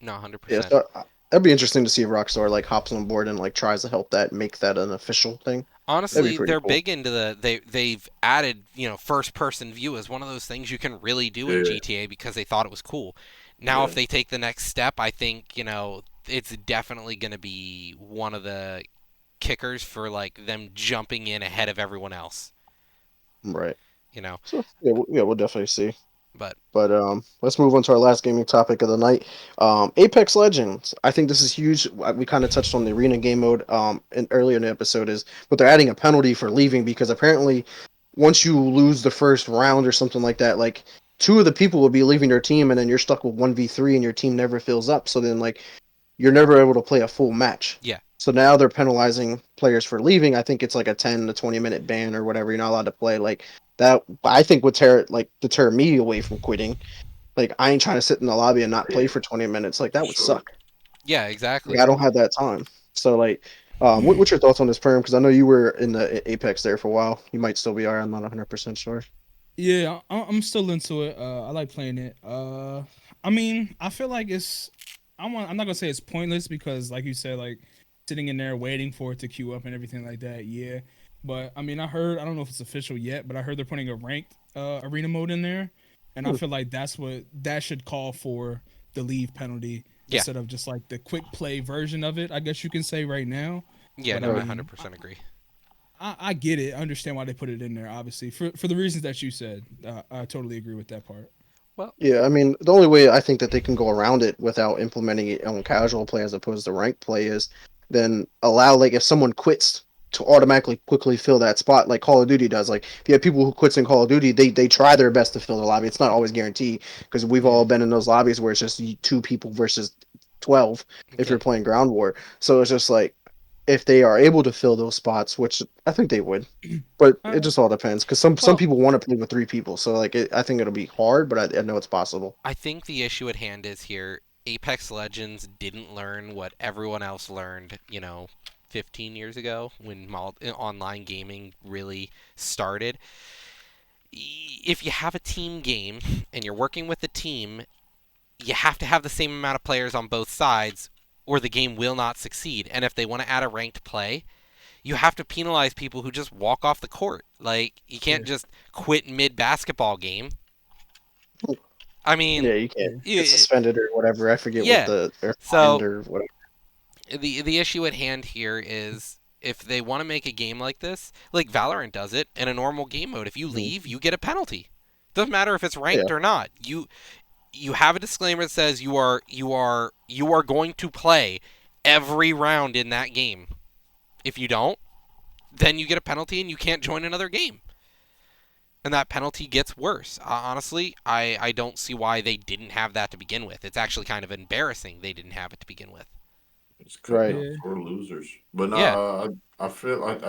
S2: No,
S1: Yeah,
S2: 100%.
S1: so that'd be interesting to see if Rockstar like hops on board and like tries to help that make that an official thing. That'd be
S2: Honestly,
S1: pretty
S2: they're
S1: cool.
S2: big into they've added, first person view as one of those things you can really do in
S3: Yeah,
S2: GTA because they thought it was cool. Now if
S3: yeah,
S2: they take the next step, I think, it's definitely going to be one of the kickers for like them jumping in ahead of everyone else,
S1: Right.
S2: you know.
S1: So yeah, we'll definitely see.
S2: But
S1: But let's move on to our last gaming topic of the night. Apex Legends. I think this is huge. We kind of touched on the arena game mode earlier in the episode is, but they're adding a penalty for leaving because apparently, once you lose the first round or something like that, like two of the people will be leaving their team, and then you're stuck with 1v3, and your team never fills up. So then like you're never able to play a full match.
S2: yeah.
S1: So now they're penalizing players for leaving. I think it's like a 10 to 20 minute ban or whatever. You're not allowed to play like that. I think would deter me away from quitting. Like I ain't trying to sit in the lobby and not play
S3: yeah,
S1: for 20 minutes. Like
S3: for
S1: that would
S3: sure.
S1: suck.
S2: Yeah,
S1: Like,
S2: exactly.
S1: I don't have that time. So like, what's your thoughts on this Perm? Because I know you were in the Apex there for a while. You might still be. I'm not 100% sure.
S4: Yeah, I'm still into it. I like playing it. I mean, I feel like I'm not gonna say it's pointless because, like you said, like sitting in there waiting for it to queue up and everything like that. Yeah, but I mean, I don't know if it's official yet, but I heard they're putting a ranked arena mode in there, and I
S1: Hmm.
S4: feel like that should call for the leave penalty
S2: Yeah.
S4: instead of just like the quick play version of it. I guess you can say right now.
S2: Yeah,
S4: But I
S2: no, I
S1: Right.
S4: mean,
S2: 100% agree.
S4: I get it. I understand why they put it in there. Obviously, for the reasons that you said, I totally agree with that part.
S2: Well,
S1: Yeah, I mean, the only way I think that they can go around it without implementing it on casual play as opposed to ranked play is then allow like if someone quits to automatically quickly fill that spot like Call of Duty does. Like if you have people who quits in Call of Duty, they try their best to fill the lobby. It's not always guaranteed because we've all
S4: Yeah.
S1: been in those lobbies where it's just two people versus 12 if
S2: yeah.
S1: you're playing ground war. So it's just like if they are able to fill those spots, which I think they would, but it
S4: Uh,
S1: just all depends because some
S2: Well,
S1: people want to play with three people. So like I think it'll be hard, but I know it's possible.
S2: I think the issue at hand is here Apex Legends didn't learn what everyone else learned, 15 years ago when online gaming really started. If you have a team game and you're working with a team, you have to have the same amount of players on both sides or the game will not succeed. And if they want to add a ranked play, you have to penalize people who just walk off the court. Like, you can't
S4: yeah,
S2: just quit mid basketball game. I mean,
S1: Yeah, you can't get
S2: y-
S1: suspended or whatever. I forget what
S2: yeah.
S1: the or fined
S2: So
S1: or whatever.
S2: the issue at hand here is if they want to make a game like this, like Valorant does it in a normal game mode. If you
S1: Mhm.
S2: leave, you get a penalty. Doesn't matter if it's
S1: Yeah,
S2: ranked or not. You have a disclaimer that says you are going to play every round in that game. If you don't, then you get a penalty and you can't join another game. And that penalty gets worse. Honestly, I don't see why they didn't have that to begin with. It's actually kind of embarrassing they didn't have it to begin with.
S3: It's cooking
S1: right.
S3: up
S4: yeah.
S3: for losers. But
S2: Yeah,
S3: nah, I feel like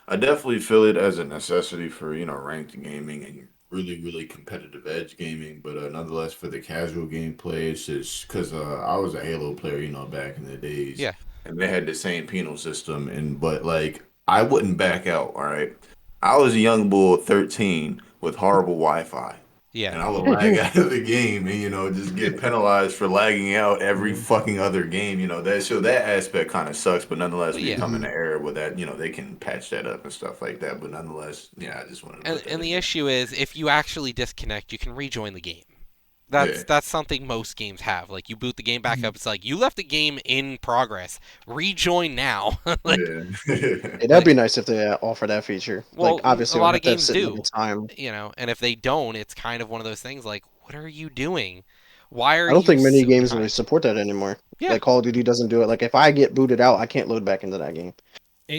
S3: I definitely feel it as a necessity for ranked gaming and really really competitive edge gaming. But nonetheless, for the casual gameplay, it's just because I was a Halo player, back in the days,
S2: yeah,
S3: and they had the same penal system. And but like I wouldn't back out. All right, I was a young bull, 13, with horrible Wi-Fi.
S2: Yeah.
S3: and I would lag out of the game and just get penalized for lagging out every fucking other game. That aspect kind of sucks, but nonetheless,
S2: Well,
S3: we
S2: yeah.
S3: come in the error with that. They can patch that up and stuff like that. But nonetheless, yeah, I just wanted to put that
S2: And
S3: in
S2: the
S3: there.
S2: issue is if you actually disconnect, you can rejoin the game.
S3: Yeah,
S2: That's something most games have. Like you boot the game back
S4: Mhm.
S2: up, it's like you left the game in progress. Rejoin now. like
S3: yeah,
S1: Yeah, that'd
S2: like
S1: be nice if they offer that feature. Like,
S2: a
S1: obviously, it would
S2: lot of
S1: have to have
S2: games
S1: sit in
S2: do.
S1: the time.
S2: And if they don't, it's kind of one of those things like what are you doing? Why are
S1: I don't
S2: you
S1: think many
S2: so
S1: games really
S2: behind?
S1: support that anymore.
S2: Yeah.
S1: Like Call of Duty doesn't do it. Like if I get booted out, I can't load back into that game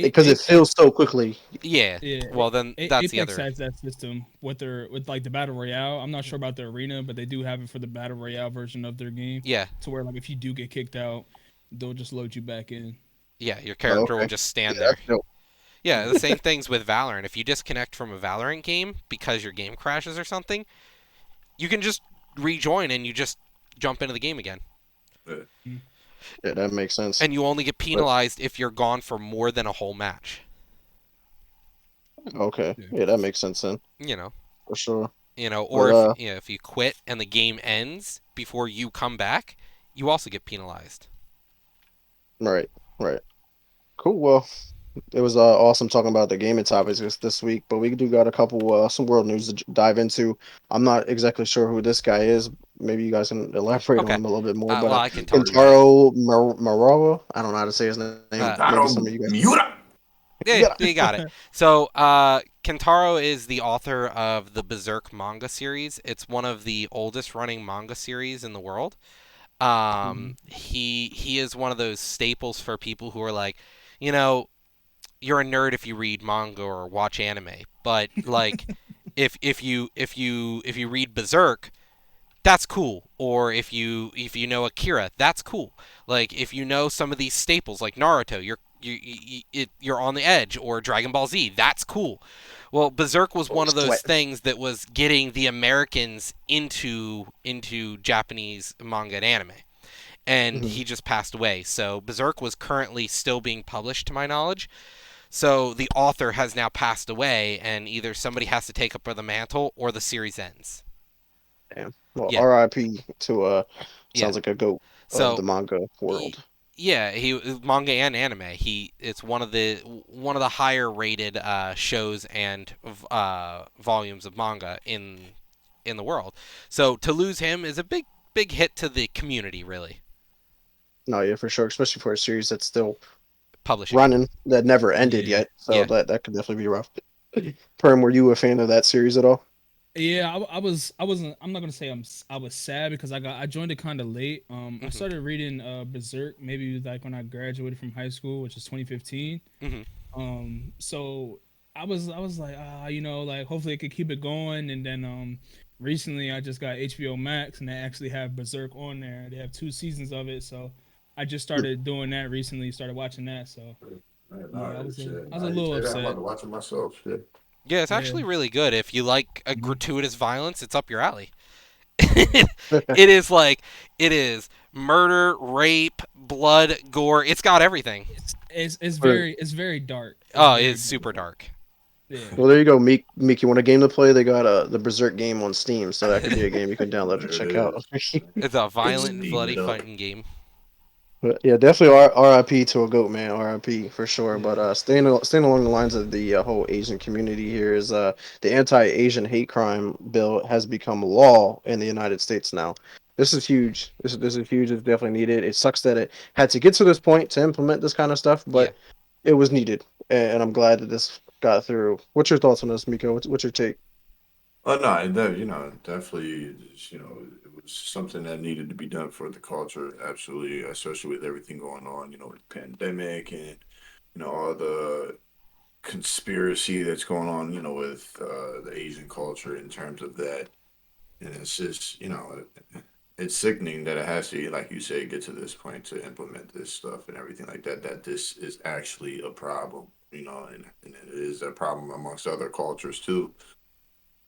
S1: because it
S4: Apex,
S1: feels so quickly.
S2: Yeah.
S4: yeah,
S2: Well, then that's the
S4: Apex
S2: other.
S4: has that system with like the battle royale. I'm not sure about the arena, but they do have it for the battle royale version of their game,
S2: Yeah.
S4: to where like if you do get kicked out, they'll just load you back in.
S2: Yeah, your
S1: Oh,
S2: character will
S1: okay.
S2: just
S1: Yeah,
S2: stand there.
S1: that's dope.
S2: Yeah, the same things with Valorant. If you disconnect from a Valorant game because your game crashes or something, you can just rejoin and you just jump into the game again.
S3: yeah.
S4: Mm.
S1: Yeah, that makes sense.
S2: And you only get
S1: But
S2: penalized if you're gone for more than a whole match.
S1: okay,
S4: Yeah.
S1: yeah, that makes sense then
S2: You know,
S1: for sure.
S2: or
S1: But
S2: if you quit and the game ends before you come back, you also get penalized.
S1: right, right, cool. Well, it was awesome talking about the gaming topics this week, but we do got a couple some world news to dive into. I'm not exactly sure who this guy is. Maybe you guys can elaborate on
S2: Okay.
S1: him a little bit more. But
S2: Well, I can talk about it.
S1: Kentaro Marawa, I don't know how to say his name.
S2: Uh,
S1: Maybe
S3: Kentaro
S1: some of you guys.
S3: Miura.
S2: yeah,
S1: Yeah.
S2: you got it. So, Kentaro is the author of the Berserk manga series. It's one of the oldest running manga series in the world.
S4: Mhm.
S2: He is one of those staples for people who are like, you know, you're a nerd if you read manga or watch anime, but like, if you read Berserk, that's cool. Or if you know Akira, that's cool. Like if you know some of these staples like Naruto, you're on the edge, or Dragon Ball Z, that's cool. Well, Berserk was
S1: Oh,
S2: one of those
S1: sweat.
S2: things that was getting the Americans into Japanese manga and anime. And
S1: Mhm.
S2: he just passed away. So Berserk was currently still being published to my knowledge. So the author has now passed away, and either somebody has to take up the mantle or the series ends.
S1: Damn. Well,
S2: Yeah,
S1: R.I.P. to
S2: yeah.
S1: sounds like a goat of
S2: So
S1: the manga
S2: y-
S1: world.
S2: yeah, he manga and anime. It's one of the higher rated shows and volumes of manga in the world. So to lose him is a big hit to the community, really.
S1: No, yeah, for sure, especially for a series that's still
S2: Publishing.
S1: running that never ended
S4: Yeah.
S1: yet. So
S2: Yeah.
S1: that could definitely be rough. Perm, were you a fan of that series at all?
S4: Yeah, I wasn't. I'm not gonna say I was sad because I joined it kind of late. I
S2: Mhm.
S4: started reading Berserk maybe like when I graduated from high school, which is 2015.
S2: Mhm.
S4: So I was like, like hopefully I could keep it going. And then recently I just got HBO Max and they actually have Berserk on there. They have 2 seasons of it, so I just started doing that recently. Started watching that, so yeah,
S3: Nah, shit.
S4: I was
S3: Nah,
S4: a
S3: you
S4: little
S3: say that, I'm about
S4: upset.
S3: to watch it myself. Shit.
S2: Yeah, it's
S4: Yeah.
S2: actually really good. If you like a
S4: Mhm.
S2: gratuitous violence, it's up your alley. it is like it is murder, rape, blood, gore. It's got everything.
S1: Right.
S4: It's very dark. It's
S2: Oh,
S4: very
S2: it's
S4: dark.
S2: super dark.
S4: Yeah.
S1: Well, there you go, Meek. You want a game to play? They got the Berserk game on Steam, so that could be a game you can download and
S3: There it
S1: check out.
S3: is.
S2: It's a violent and
S3: Steam
S2: bloody
S3: it up.
S2: fighting game.
S1: But yeah, definitely R.I.P. to a goat, man. R.I.P. for sure. But
S4: Yeah.
S1: staying along the lines of the whole Asian community here is the anti-Asian hate crime bill has become law in the United States now. This is huge. This is huge. It's definitely needed. It sucks that it had to get to this point to implement this kind of stuff,
S2: Yeah.
S1: but it was needed, and I'm glad that this got through. What's your thoughts on this, Miko? What's your take?
S3: Oh no, definitely, it was something that needed to be done for the culture. Absolutely, especially with everything going on, with the pandemic and all the conspiracy that's going on, with the Asian culture in terms of that. And it's just, it's sickening that it has to, like you say, get to this point to implement this stuff and everything like that. That this is actually a problem, and it is a problem amongst other cultures too.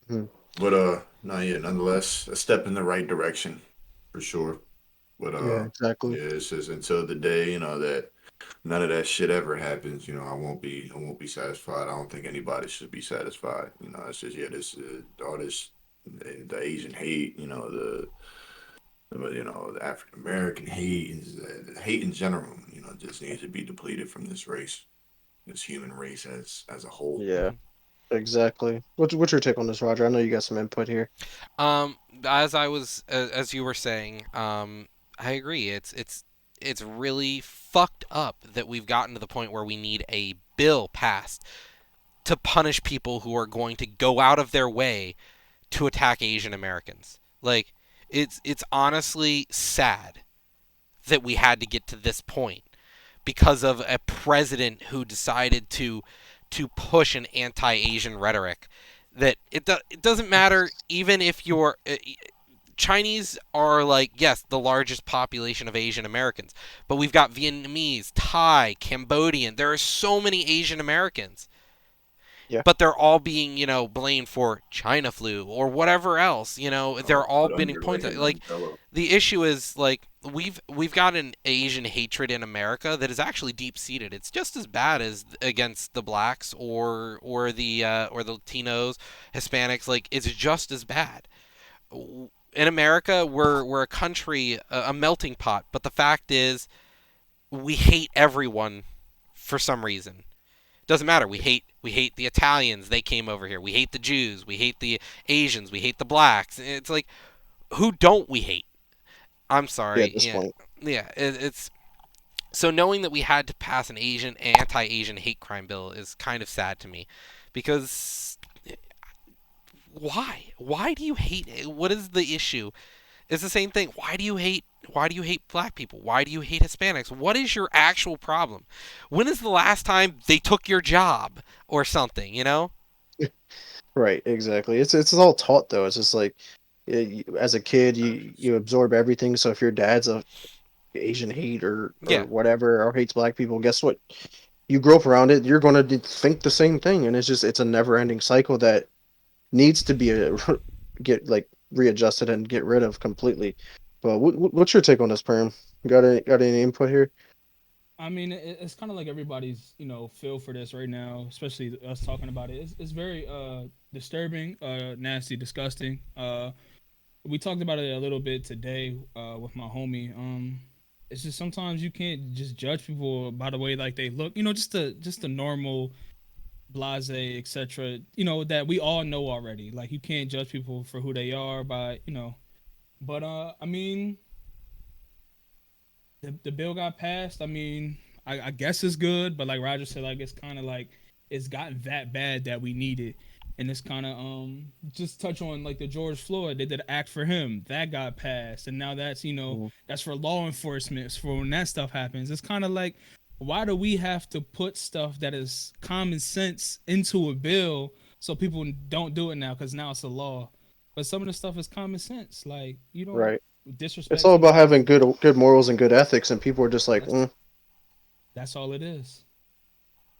S1: Hmm.
S3: But no, yeah, nonetheless, a step in the right direction for sure. But
S1: Yeah, exactly.
S3: yeah, it's just until the day that none of that shit ever happens. I won't be satisfied. I don't think anybody should be satisfied. It's just, yeah, this all this. the Asian hate, the African American hate, the hate in general, just needs to be depleted from this race, this human race as a whole.
S1: Yeah,
S2: Mhm.
S1: exactly. What's your take on this, Roger? I know you got some input here.
S2: As you were saying, I agree. It's really fucked up that we've gotten to the point where we need a bill passed to punish people who are going to go out of their way to attack Asian Americans. Like, it's honestly sad that we had to get to this point because of a president who decided to push an anti-Asian rhetoric. That it doesn't matter even if you're Chinese are like, yes, the largest population of Asian Americans, but we've got Vietnamese, Thai, Cambodian. There are so many Asian Americans,
S1: Yeah,
S2: but they're all being, blamed for China flu or whatever else. They're all
S3: Put
S2: being
S3: under
S2: pointed at.
S3: like
S2: Like,
S3: Mandela.
S2: the issue is, like, we've got an Asian hatred in America that is actually deep seated. It's just as bad as against the blacks or the Latinos, Hispanics. Like, it's just as bad. In America, we're a country, a melting pot. But the fact is, we hate everyone for some reason. Doesn't matter. We hate the Italians. They came over here. We hate the Jews. We hate the Asians. We hate the blacks. It's like, who don't we hate? I'm
S1: yeah. At
S2: sorry.
S1: this
S2: Yeah,
S1: point,
S2: yeah. It's so knowing that we had to pass an anti-Asian hate crime bill is kind of sad to me, because why? Why do you hate? What is the issue? It's the same thing. Why do you hate? Why do you hate black people? Why do you hate Hispanics? What is your actual problem? When is the last time they took your job or something?
S1: right? Exactly. It's all taught though. It's just like as a kid, you absorb everything. So if your dad's a Asian hate or
S2: Yeah.
S1: whatever or hates black people, guess what? You grow up around it, you're gonna think the same thing, and it's a never ending cycle that needs to be get like readjusted and get rid of completely. But what's your take on this, Perm? Got any input here?
S4: I mean, it's kind of like everybody's, feel for this right now, especially us talking about it. It's very disturbing, nasty, disgusting. We talked about it a little bit today with my homie. It's just sometimes you can't just judge people by the way like they look. Just a normal blase, etc. That we all know already. Like you can't judge people for who they are by. But I mean, the bill got passed. I mean, I guess it's good, but like Roger said, like it's kind of like it's gotten that bad that we need it. And it's kind of just touch on like the George Floyd. They did an act for him that got passed, and now that's
S1: Mhm.
S4: that's for law enforcement. It's for when that stuff happens. It's kind of like why do we have to put stuff that is common sense into a bill so people don't do it now because now it's a law. But some of the stuff is common sense. Like you don't
S1: Right. It's
S4: disrespect
S1: all about
S4: somebody's.
S1: having good morals and good ethics, and people are just like,
S4: That's that's all it is.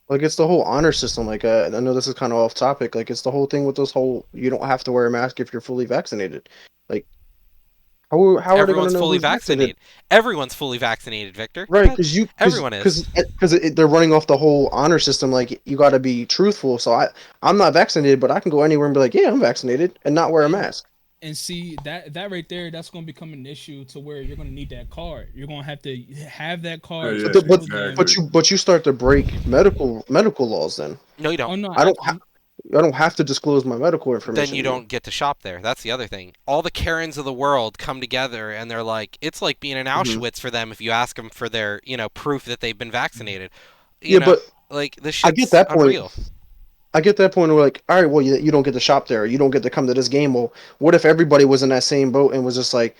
S1: like it's the whole honor system. Like, I know this is kind of off topic. Like, it's the whole thing with this whole you don't have to wear a mask if you're fully vaccinated. Like, how are they going to
S2: Everyone's
S1: know
S2: fully
S1: who's vaccinated?
S2: vaccinated. Everyone's fully vaccinated, Victor.
S1: Right,
S2: Everyone is.
S1: they're running off the whole honor system. Like, you got to be truthful. So I'm not vaccinated, but I can go anywhere and be like, yeah, I'm vaccinated, and not wear a
S4: And
S1: mask.
S4: and see that right there, that's going to become an issue to where you're going to need that card. You're going to have that
S3: Yeah,
S4: card to
S3: yeah,
S1: But the, but
S4: show them.
S3: exactly.
S1: but you start to break medical laws then.
S2: No, you don't.
S4: Oh no,
S1: I don't ha- I don't have to disclose my medical
S2: Then
S1: information
S2: you
S1: to you.
S2: don't get to shop there. That's the other thing. All the Karens of the world come together and they're like, it's like being in
S1: Hmm.
S2: Auschwitz for them if you ask them for their, proof that they've been vaccinated. You
S1: Yeah,
S2: know,
S1: but
S2: like, this
S1: I get
S2: shit's
S1: that point.
S2: unreal.
S1: I get that point where like, all right, well, you don't get to shop there. You don't get to come to this game. Well, what if everybody was in that same boat and was just like,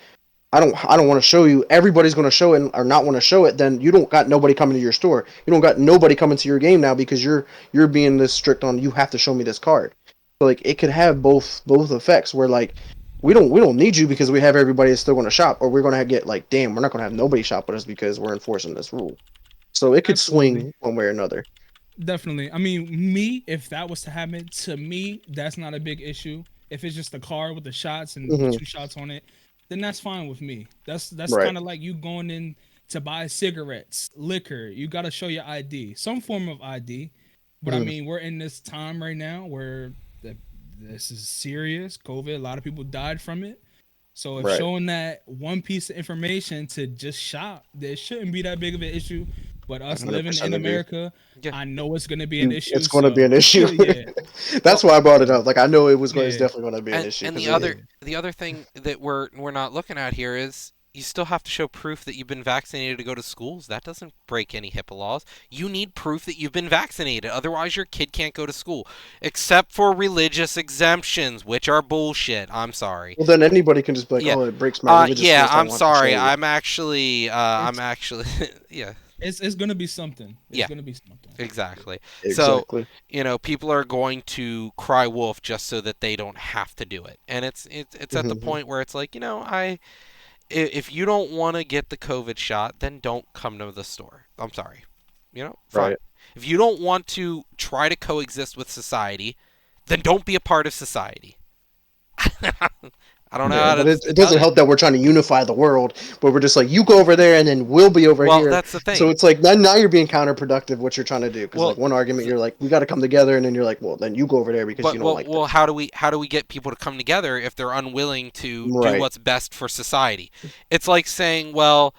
S1: I don't want to show you. Everybody's going to show it or not want to show it. Then you don't got nobody coming to your store. You don't got nobody coming to your game now because you're being this strict on you have to show me this card. So like it could have both effects where like we don't need you because we have everybody that's still going to shop, or we're going to get like, damn, we're not going to have nobody shop with us because we're enforcing this rule. So it could
S4: absolutely.
S1: swing one way or another.
S4: Definitely. I mean, me, if that was to happen to me, that's not a big issue. If it's just a car with the shots and the
S1: Hmm.
S4: two shots on it, then that's fine with me. That's
S1: Right.
S4: kind of like you going in to buy cigarettes, liquor. You got to show your ID, some form of ID. But I
S1: Hmm.
S4: mean, we're in this time right now where this is serious. COVID, a lot of people died from it. So if
S1: Right.
S4: showing that one piece of information to just shop, there shouldn't be that big of an issue. But us living
S1: 100%
S4: in
S1: agree.
S4: America,
S2: Yeah.
S4: I know it's gonna be an issue.
S1: It's going to be an
S4: So
S1: issue.
S4: yeah,
S2: Well,
S1: That's why I brought it up. Like I know it was going. It's
S4: yeah,
S1: definitely going to be an issue
S2: and
S1: because
S4: yeah.
S2: the other thing that we're not looking at here is you still have to show proof that you've been vaccinated to go to schools. That doesn't break any HIPAA laws. You need proof that you've been vaccinated. Otherwise, your kid can't go to school, except for religious exemptions, which are bullshit. I'm sorry.
S1: well, then anybody can just be like,
S2: Yeah.
S1: oh, it breaks my religious
S2: Yeah,
S1: faith. I
S2: I'm
S1: don't have to show
S2: sorry.
S1: you.
S2: I'm
S4: It's
S2: actually yeah,
S4: it's gonna be something. It's
S2: yeah,
S4: gonna be something.
S2: exactly. So,
S1: Exactly.
S2: people are going to cry wolf just so that they don't have to do it. And it's at the
S1: Hmm.
S2: point where it's like, if you don't want to get the COVID shot, then don't come to the store. I'm sorry. Fine.
S1: Right.
S2: If you don't want to try to coexist with society, then don't be a part of society. I don't know
S1: Yeah,
S2: how
S1: but
S2: to
S1: it
S2: tell
S1: doesn't
S2: you.
S1: help that we're trying to unify the world, but we're just like, you go over there and then we'll be over
S2: Well,
S1: here.
S2: that's the
S1: So
S2: thing.
S1: it's like now you're being counterproductive what you're trying to do. Because
S2: Well,
S1: like one argument,
S2: th-
S1: you're like, we got to come together, and then you're like, well, then you go over there because you
S2: but
S1: don't
S2: well,
S1: like
S2: well,
S1: this.
S2: how do we get people to come together if they're unwilling to do
S1: Right.
S2: what's best for society? It's like saying, well,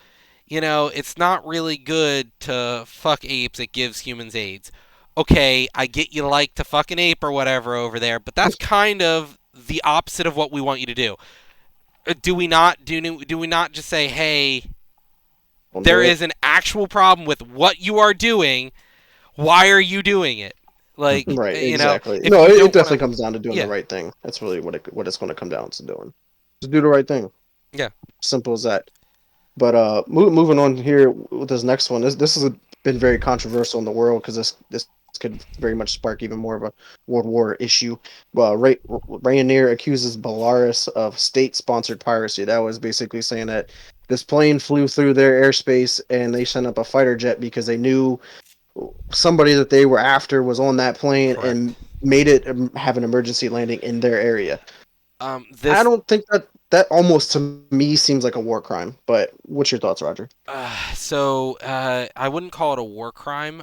S2: it's not really good to fuck apes. It gives humans AIDS. Okay, I get you like to fuck an ape or whatever over there, but that's kind of the opposite of what we want you to do. Do we not just say, hey,
S1: Don't
S2: there
S1: do it.
S2: is an actual problem with what you are doing. Why are you doing it? Like,
S1: Right. Exactly.
S2: if
S1: No,
S2: you
S1: it
S2: don't want to,
S1: definitely comes down to doing the
S2: yeah,
S1: right thing. That's really what it's going to come down to doing. Just do the right thing.
S2: yeah.
S1: Simple as that. But moving on here with this next one, this has been very controversial in the world because this could very much spark even more of a world war issue. Well, Ryanair accuses Belarus of state-sponsored piracy. That was basically saying that this plane flew through their airspace and they sent up a fighter jet because they knew somebody that they were after was on that plane
S2: Correct.
S1: and made it have an emergency landing in their area. I
S2: This
S1: don't think that almost to me seems like a war crime. But what's your thoughts, Roger?
S2: I wouldn't call it a war crime,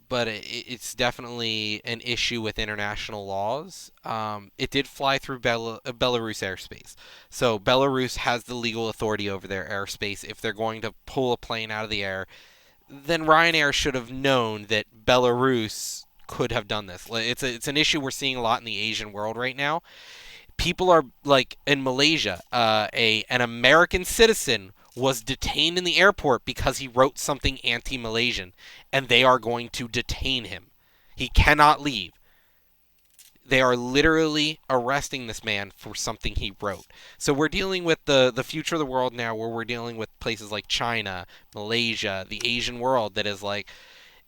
S2: but it's definitely an issue with international laws. It did fly through Belarus airspace, so Belarus has the legal authority over their airspace. If they're going to pull a plane out of the air, then Ryanair should have known that Belarus could have done this. It's an issue we're seeing a lot in the Asian world right now. People are like in Malaysia, an American citizen was detained in the airport because he wrote something anti-Malaysian, and they are going to detain him. He cannot leave. They are literally arresting this man for something he wrote. So we're dealing with the future of the world now, where we're dealing with places like China, Malaysia, the Asian world that is like,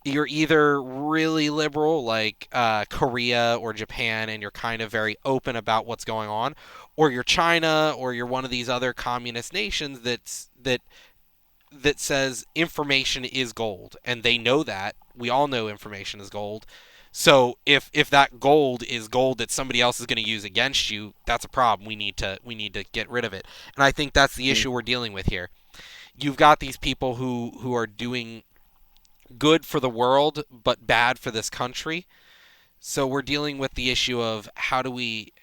S2: you're either really liberal like Korea or Japan and you're kind of very open about what's going on, or you're China or you're one of these other communist nations that says information is gold, and they know that. We all know information is gold. So if that gold is gold that somebody else is going to use against you, that's a problem. We need to get rid of it. And I think that's the issue we're dealing with here. You've got these people who are doing good for the world but bad for this country. So we're dealing with the issue of how do we.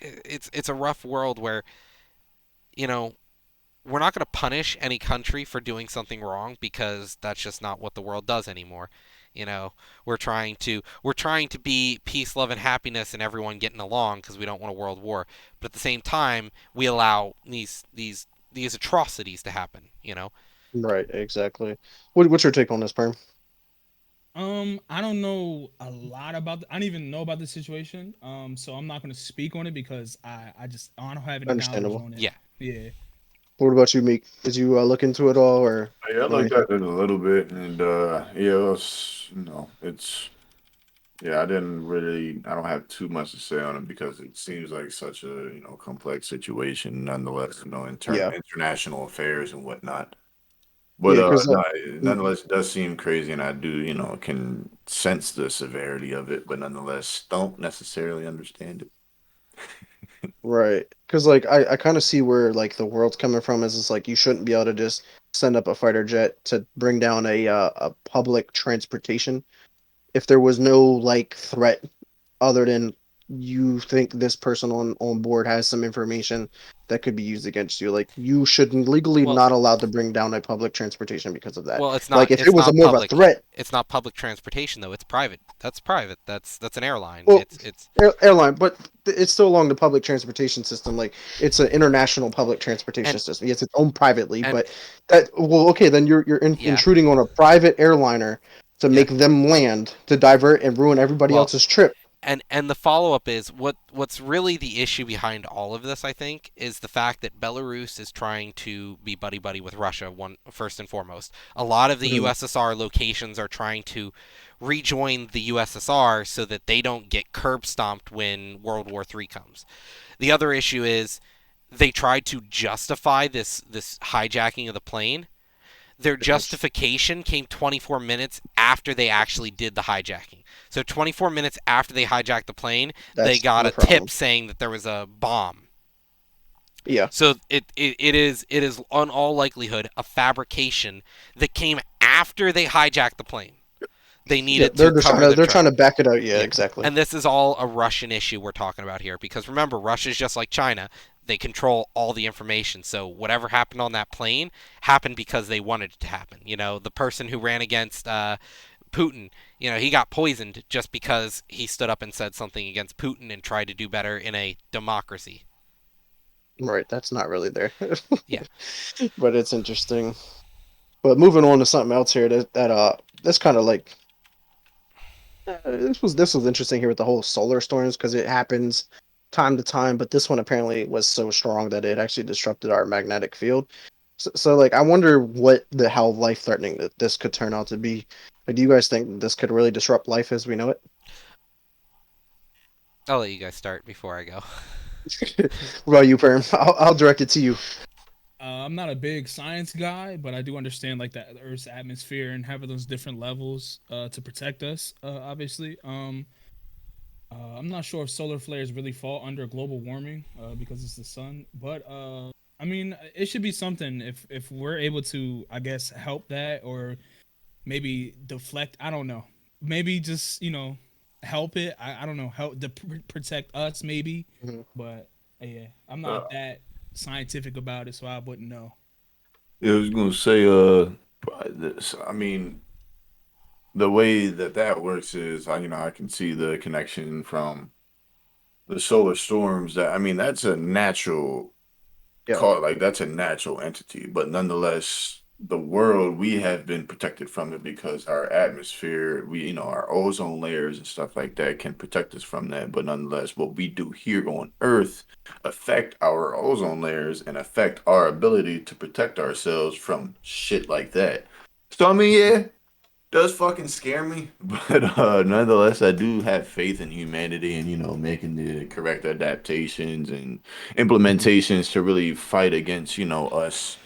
S2: It's a rough world where you know we're not going to punish any country for doing something wrong because that's just not what the world does anymore. We're trying to be peace, love, and happiness, and everyone getting along because we don't want a world war. But at the same time, we allow these atrocities to happen.
S1: Right, exactly. What's your take on this, Perm?
S4: I don't know a lot about. I don't even know about the situation. So I'm not gonna speak on it because I don't have any knowledge
S1: Understandable.
S4: on it.
S2: Yeah.
S4: Yeah.
S1: What about you, Meek? Did you look into it all or
S3: Yeah, I
S1: know
S3: looked
S1: anything?
S3: at it a little bit, and yeah, it was, it's yeah, I don't have too much to say on it because it seems like such a complex situation, nonetheless,
S1: Yeah,
S3: international affairs and whatnot. But
S1: yeah, because
S3: no, nonetheless, it does seem crazy, and I do, can sense the severity of it, but nonetheless, don't necessarily understand it.
S1: right, because like I kind of see where like the world's coming from is it's like you shouldn't be able to just send up a fighter jet to bring down a public transportation if there was no like threat other than you think this person on board has some information that could be used against you. Like you should legally
S2: Well,
S1: not allowed to bring down a public transportation because of that.
S2: well,
S1: Like if it was a more of a threat,
S2: it's not public transportation though. It's private. That's private. That's an airline.
S1: well,
S2: It's
S1: airline, but it's still along the public transportation system. Like it's an international public transportation
S2: and
S1: system. Yes, it's owned privately,
S2: and
S1: but that well, okay, then you're
S2: yeah.
S1: intruding on a private airliner to
S2: Yeah.
S1: make them land to divert and ruin everybody
S2: Well,
S1: else's trip.
S2: and the follow up is what's really the issue behind all of this. I think is the fact that Belarus is trying to be buddy buddy with Russia. One first and foremost, a lot of the
S1: Mhm.
S2: USSR locations are trying to rejoin the USSR so that they don't get curb stomped when World War III comes. The other issue is they tried to justify this hijacking of the plane. Their justification came 24 minutes after they actually did the hijacking. So 24 minutes after they hijacked the plane, they
S1: That's
S2: got
S1: the
S2: a
S1: problem.
S2: tip saying that there was a bomb.
S1: Yeah.
S2: So it is on all likelihood a fabrication that came after they hijacked the plane. They needed to cover
S1: they're trying to back it out. Yeah,
S2: yeah.
S1: exactly.
S2: And this is all a Russian issue we're talking about here because remember, Russia's just like China. They control all the information. So whatever happened on that plane happened because they wanted it to happen. You know, the person who ran against Putin, you know, he got poisoned just because he stood up and said something against Putin and tried to do better in a democracy.
S1: Right, that's not really there.
S2: Yeah.
S1: But it's interesting. But moving on to something else here that's kind of like this was interesting here with the whole solar storms because it happens time to time, but this one apparently was so strong that it actually disrupted our magnetic field. So like I wonder how life threatening that this could turn out to be. Like, do you guys think this could really disrupt life as we know it?
S2: I'll let you guys start before I go.
S1: What about you, Perm? I'll direct it to you.
S4: I'm not a big science guy, but I do understand like the Earth's atmosphere and having those different levels to protect us. Obviously, I'm not sure if solar flares really fall under global warming because it's the sun, but I mean, it should be something if we're able to, I guess, help that or maybe deflect. I don't know. Maybe just help it. I don't know, help to protect us maybe,
S1: Mhm.
S4: but yeah, I'm not that scientific about it, so I wouldn't know.
S3: Yeah, I was gonna say, I mean, the way that works is, I can see the connection from the solar storms. That I mean, that's a natural
S1: Yeah.
S3: call, like that's a natural entity, but nonetheless, the world we have been protected from it because our atmosphere, our ozone layers and stuff like that can protect us from that. But nonetheless, what we do here on Earth affect our ozone layers and affect our ability to protect ourselves from shit like that. So I mean, yeah, does fucking scare me, but nonetheless, I do have faith in humanity and making the correct adaptations and implementations to really fight against us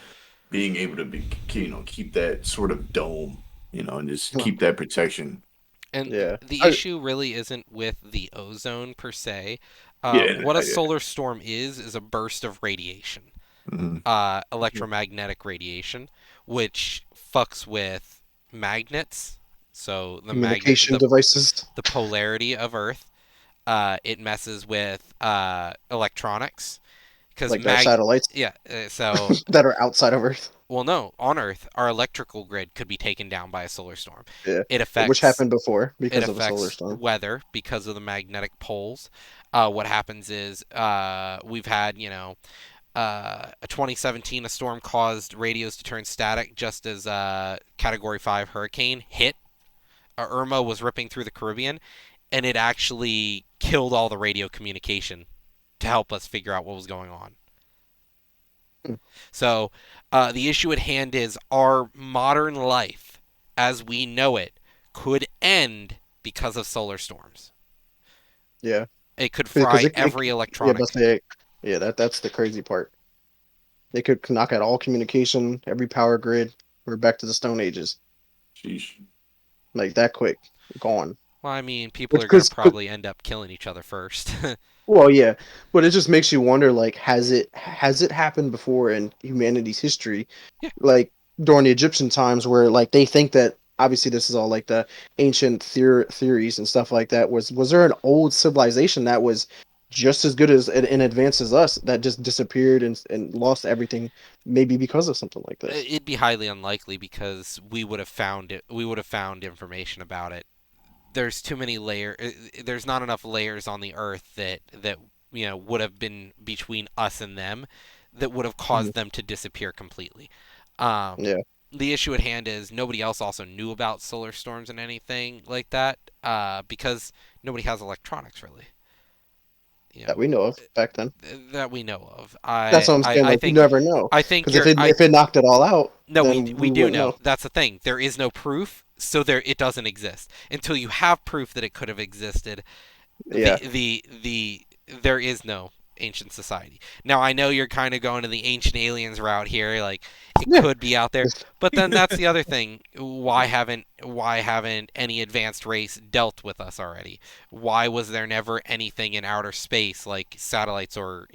S3: being able to be keep that sort of dome, and just
S1: Huh.
S3: keep that protection.
S2: And
S1: Yeah.
S2: the issue really isn't with the ozone per se.
S3: Yeah,
S2: What a
S3: yeah.
S2: solar storm is a burst of radiation,
S3: Mhm.
S2: electromagnetic radiation, which fucks with magnets. So
S1: Communication devices
S2: the polarity of Earth. It messes with electronics because
S1: like our satellites
S2: yeah. So
S1: that are outside of Earth.
S2: well, no, on Earth, our electrical grid could be taken down by a solar storm.
S1: Yeah.
S2: It
S1: Which
S2: affects
S1: happened before
S2: it
S1: because of a solar
S2: affects
S1: storm.
S2: weather because of the magnetic poles. What happens is we've had a 2017 a storm caused radios to turn static just as a Category 5 hurricane hit. Irma was ripping through the Caribbean, and it actually killed all the radio communication to help us figure out what was going on.
S1: Hmm.
S2: So the issue at hand is our modern life, as we know it, could end because of solar storms.
S1: Yeah.
S2: It could
S1: Because
S2: fry every
S1: yeah, but
S2: electronic.
S1: yeah, that's the crazy part. They could knock out all communication, every power grid. We're back to the Stone Ages,
S3: Sheesh.
S1: like that quick, gone.
S2: Well, I mean, people
S1: Which,
S2: are going to probably end up killing each other first.
S1: well, yeah, but it just makes you wonder, like, has it happened before in humanity's history,
S2: Yeah.
S1: like during the Egyptian times, where like they think that obviously this is all like the ancient theories and stuff like that. Was there an old civilization that was just as good as in advance as us that just disappeared and lost everything, maybe because of something like this?
S2: It'd be highly unlikely because we would have found it. We would have found information about it. There's too many layers. There's not enough layers on the Earth that would have been between us and them that would have caused them to disappear completely. Um,
S1: Yeah,
S2: the issue at hand is nobody else also knew about solar storms and anything like that because nobody has electronics really. You
S1: that
S2: know
S1: we know of back then.
S2: that we know of.
S1: That's what I'm saying.
S2: I
S1: Like you
S2: think
S1: never know,
S2: I think
S1: because
S2: you're I
S1: if it knocked it all out,
S2: no
S1: then
S2: we
S1: we
S2: do
S1: wouldn't
S2: know.
S1: know.
S2: That's the thing. There is no proof, so there it doesn't exist until you have proof that it could have existed.
S1: Yeah,
S2: The there is no ancient society. Now I know you're kind of going to the ancient aliens route here, like it
S1: yeah.
S2: could be out there, but then that's the other thing. Why haven't any advanced race dealt with us already? Why was there never anything in outer space like satellites or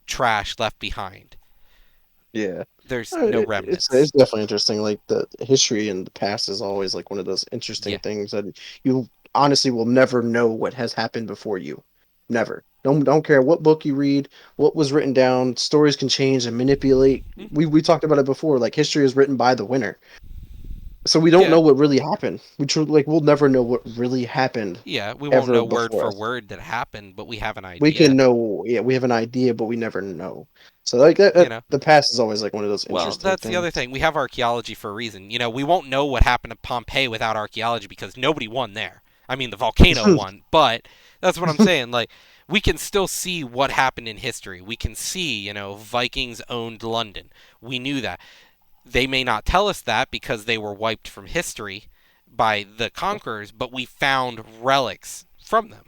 S2: trash left behind?
S1: Yeah,
S2: There's no
S1: it's
S2: remnants.
S1: definitely interesting. Like the history and the past is always like one of those interesting
S2: Yeah.
S1: things that you honestly will never know what has happened before you. Never. Don't care what book you read, what was written down. Stories can change and manipulate.
S2: Hmm.
S1: We talked about it before. Like history is written by the winner, so we don't
S2: Yeah.
S1: know what really happened. We'll never know what really happened
S2: Yeah. We won't
S1: ever
S2: know word
S1: before
S2: for
S1: us.
S2: word that happened, but we have an
S1: We can
S2: idea.
S1: know, yeah, we have an idea, but we never know. So like that,
S2: You know.
S1: the past is always like one of those
S2: Well,
S1: interesting
S2: that's the other
S1: things.
S2: thing. We have archaeology for a reason. We won't know what happened to Pompeii without archaeology because nobody won there. I mean, the volcano won, but that's what I'm saying. Like, we can still see what happened in history. We can see, Vikings owned London. We knew that. They may not tell us that because they were wiped from history by the conquerors, but we found relics from them.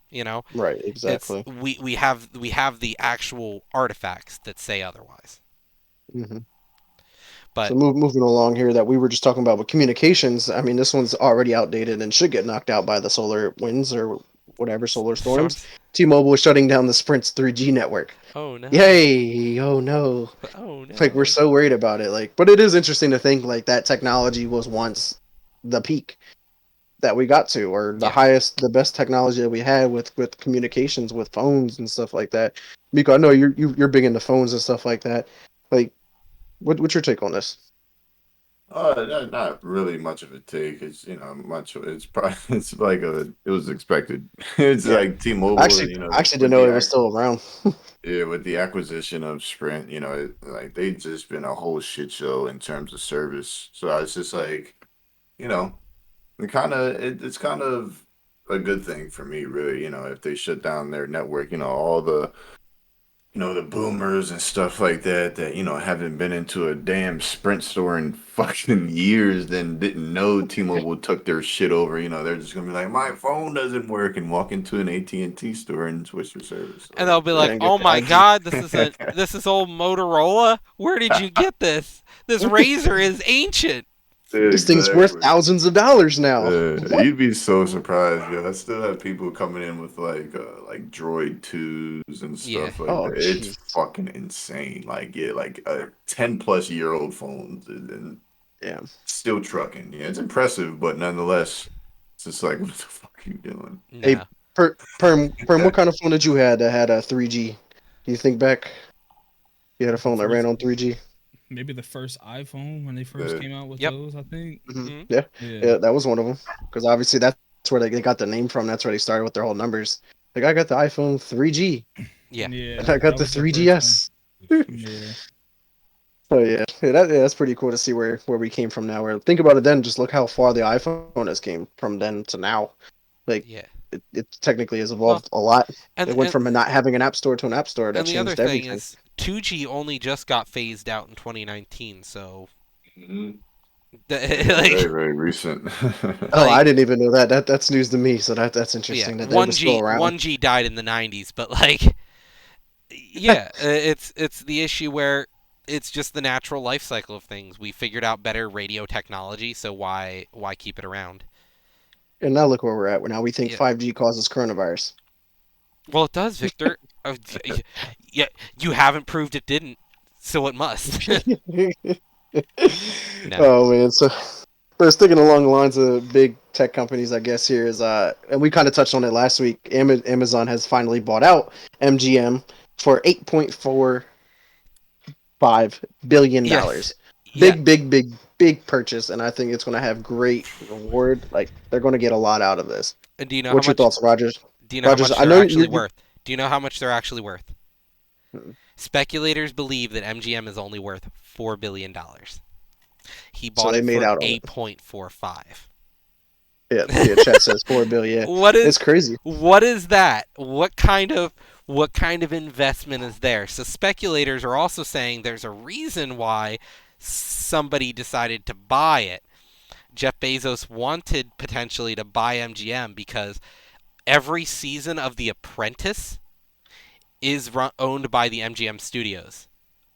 S2: You know,
S1: Right,
S2: it's
S1: exactly.
S2: we have the actual artifacts that say otherwise.
S1: Hmm. So
S2: But
S1: moving along here, that we were just talking about with communications. I mean, this one's already outdated and should get knocked out by the solar winds or whatever solar storms.
S2: storms.
S1: T-Mobile is shutting down the Sprint's 3G network.
S2: Oh no.
S1: Yay! Oh no!
S2: Oh
S1: Like we're
S2: no.
S1: so worried about it. Like, but it is interesting to think like that technology was once the peak that we got to, or the
S2: Yeah.
S1: highest, the best technology that we had with communications, with phones and stuff like that. Miko, I know you're big into phones and stuff like that. Like, what's your take on this?
S3: Not really much of a take. It's much. It's probably it's like it was expected. It's
S1: Yeah,
S3: like T-Mobile.
S1: I actually didn't
S3: With
S1: know
S3: the
S1: it was still around.
S3: yeah, with the acquisition of Sprint, like they just been a whole shit show in terms of service. So it's just like, you know, it's kind of a good thing for me, really. If they shut down their network, all the boomers and stuff like that haven't been into a damn Sprint store in fucking years, then didn't know T-Mobile took their shit over. They're just gonna be like, my phone doesn't work, and walk into an AT&T store and switch their service.
S2: And they'll be
S1: Yeah,
S2: like,
S1: and get
S2: "Oh
S1: the
S2: my
S1: 5G.
S2: God, this is old Motorola. Where did you get this? This razor is ancient."
S1: This thing's worth
S3: Exactly.
S1: thousands of dollars now. What?
S3: You'd be so surprised, yeah. I still have people coming in with like Droid 2s and
S2: Yeah.
S3: stuff like
S1: Oh,
S3: that. It's
S1: jeez.
S3: fucking insane. Like, yeah, like 10-plus-year-old phones and
S1: Yeah.
S3: still trucking. Yeah, it's impressive, but nonetheless, it's just like, what the fuck are you doing?
S1: Hey,
S2: No.
S1: Perm, what kind of phone did you had that had a 3G? Do you think back you had a
S4: The
S1: phone that ran
S4: first,
S1: on 3G?
S4: maybe the first iPhone when they first
S3: Uh,
S4: came out with
S2: Yep.
S4: those. I think.
S1: Hmm.
S2: Hmm.
S1: Yeah,
S4: Yeah.
S1: yeah, that was one of them. Because obviously that's where they got the name from. That's where they started with their whole numbers. Like I got the iPhone 3G,
S2: Yeah.
S1: and
S4: Yeah,
S1: I got
S4: that
S1: the
S4: was the first one.
S1: 3GS.
S4: Yeah.
S1: So that's pretty cool to see where we came from now. Where think about it, then just look how far the iPhone has came from then to now. Like
S2: Yeah.
S1: it technically has
S2: Well,
S1: evolved a lot.
S2: and
S1: It went
S2: and
S1: from not having an app store to an app store. That
S2: and the other
S1: changed
S2: thing
S1: everything.
S2: is 2G only just got phased out in 2019, so
S3: mhm. Yeah, very,
S2: like
S3: very recent.
S1: Oh, I
S2: like
S1: didn't even know that. That's news to me. So that's
S2: yeah,
S1: interesting that that was still
S2: 1G
S1: around.
S2: 1G died in the 90s, but yeah, it's the issue where it's just the natural life cycle of things. We figured out better radio technology, so why keep it around?
S1: And now look where we're at. Now we think
S2: Yeah.
S1: 5G causes coronavirus.
S2: Well, it does, Victor. Yeah, you haven't proved it didn't, so it must. No.
S1: Oh man, so But sticking along the lines of big tech companies, I guess here is and we kind of touched on it last week. Amazon has finally bought out MGM for $8.45 billion.
S2: Yes. Yeah.
S1: Big purchase, and I think it's going to have great reward. Like they're going to get a lot out of this.
S2: And do you know how
S1: What's your
S2: much?
S1: thoughts, Rogers?
S2: Do you know how
S1: Rogers,
S2: much
S1: I
S2: they're
S1: know
S2: actually
S1: you.
S2: worth? Do you know how much they're actually worth?
S1: You
S2: Speculators believe that MGM is only worth $4 billion. He
S1: so
S2: bought
S1: they
S2: it
S1: made
S2: for
S1: out on it.
S2: 8.45.
S1: Yeah, yeah. Chat says 4 billion.
S2: What
S1: It's
S2: is
S1: crazy.
S2: what is that? What kind of investment is there? So speculators are also saying there's a reason why somebody decided to buy it. Jeff Bezos wanted potentially to buy MGM because every season of The Apprentice is owned by the MGM studios.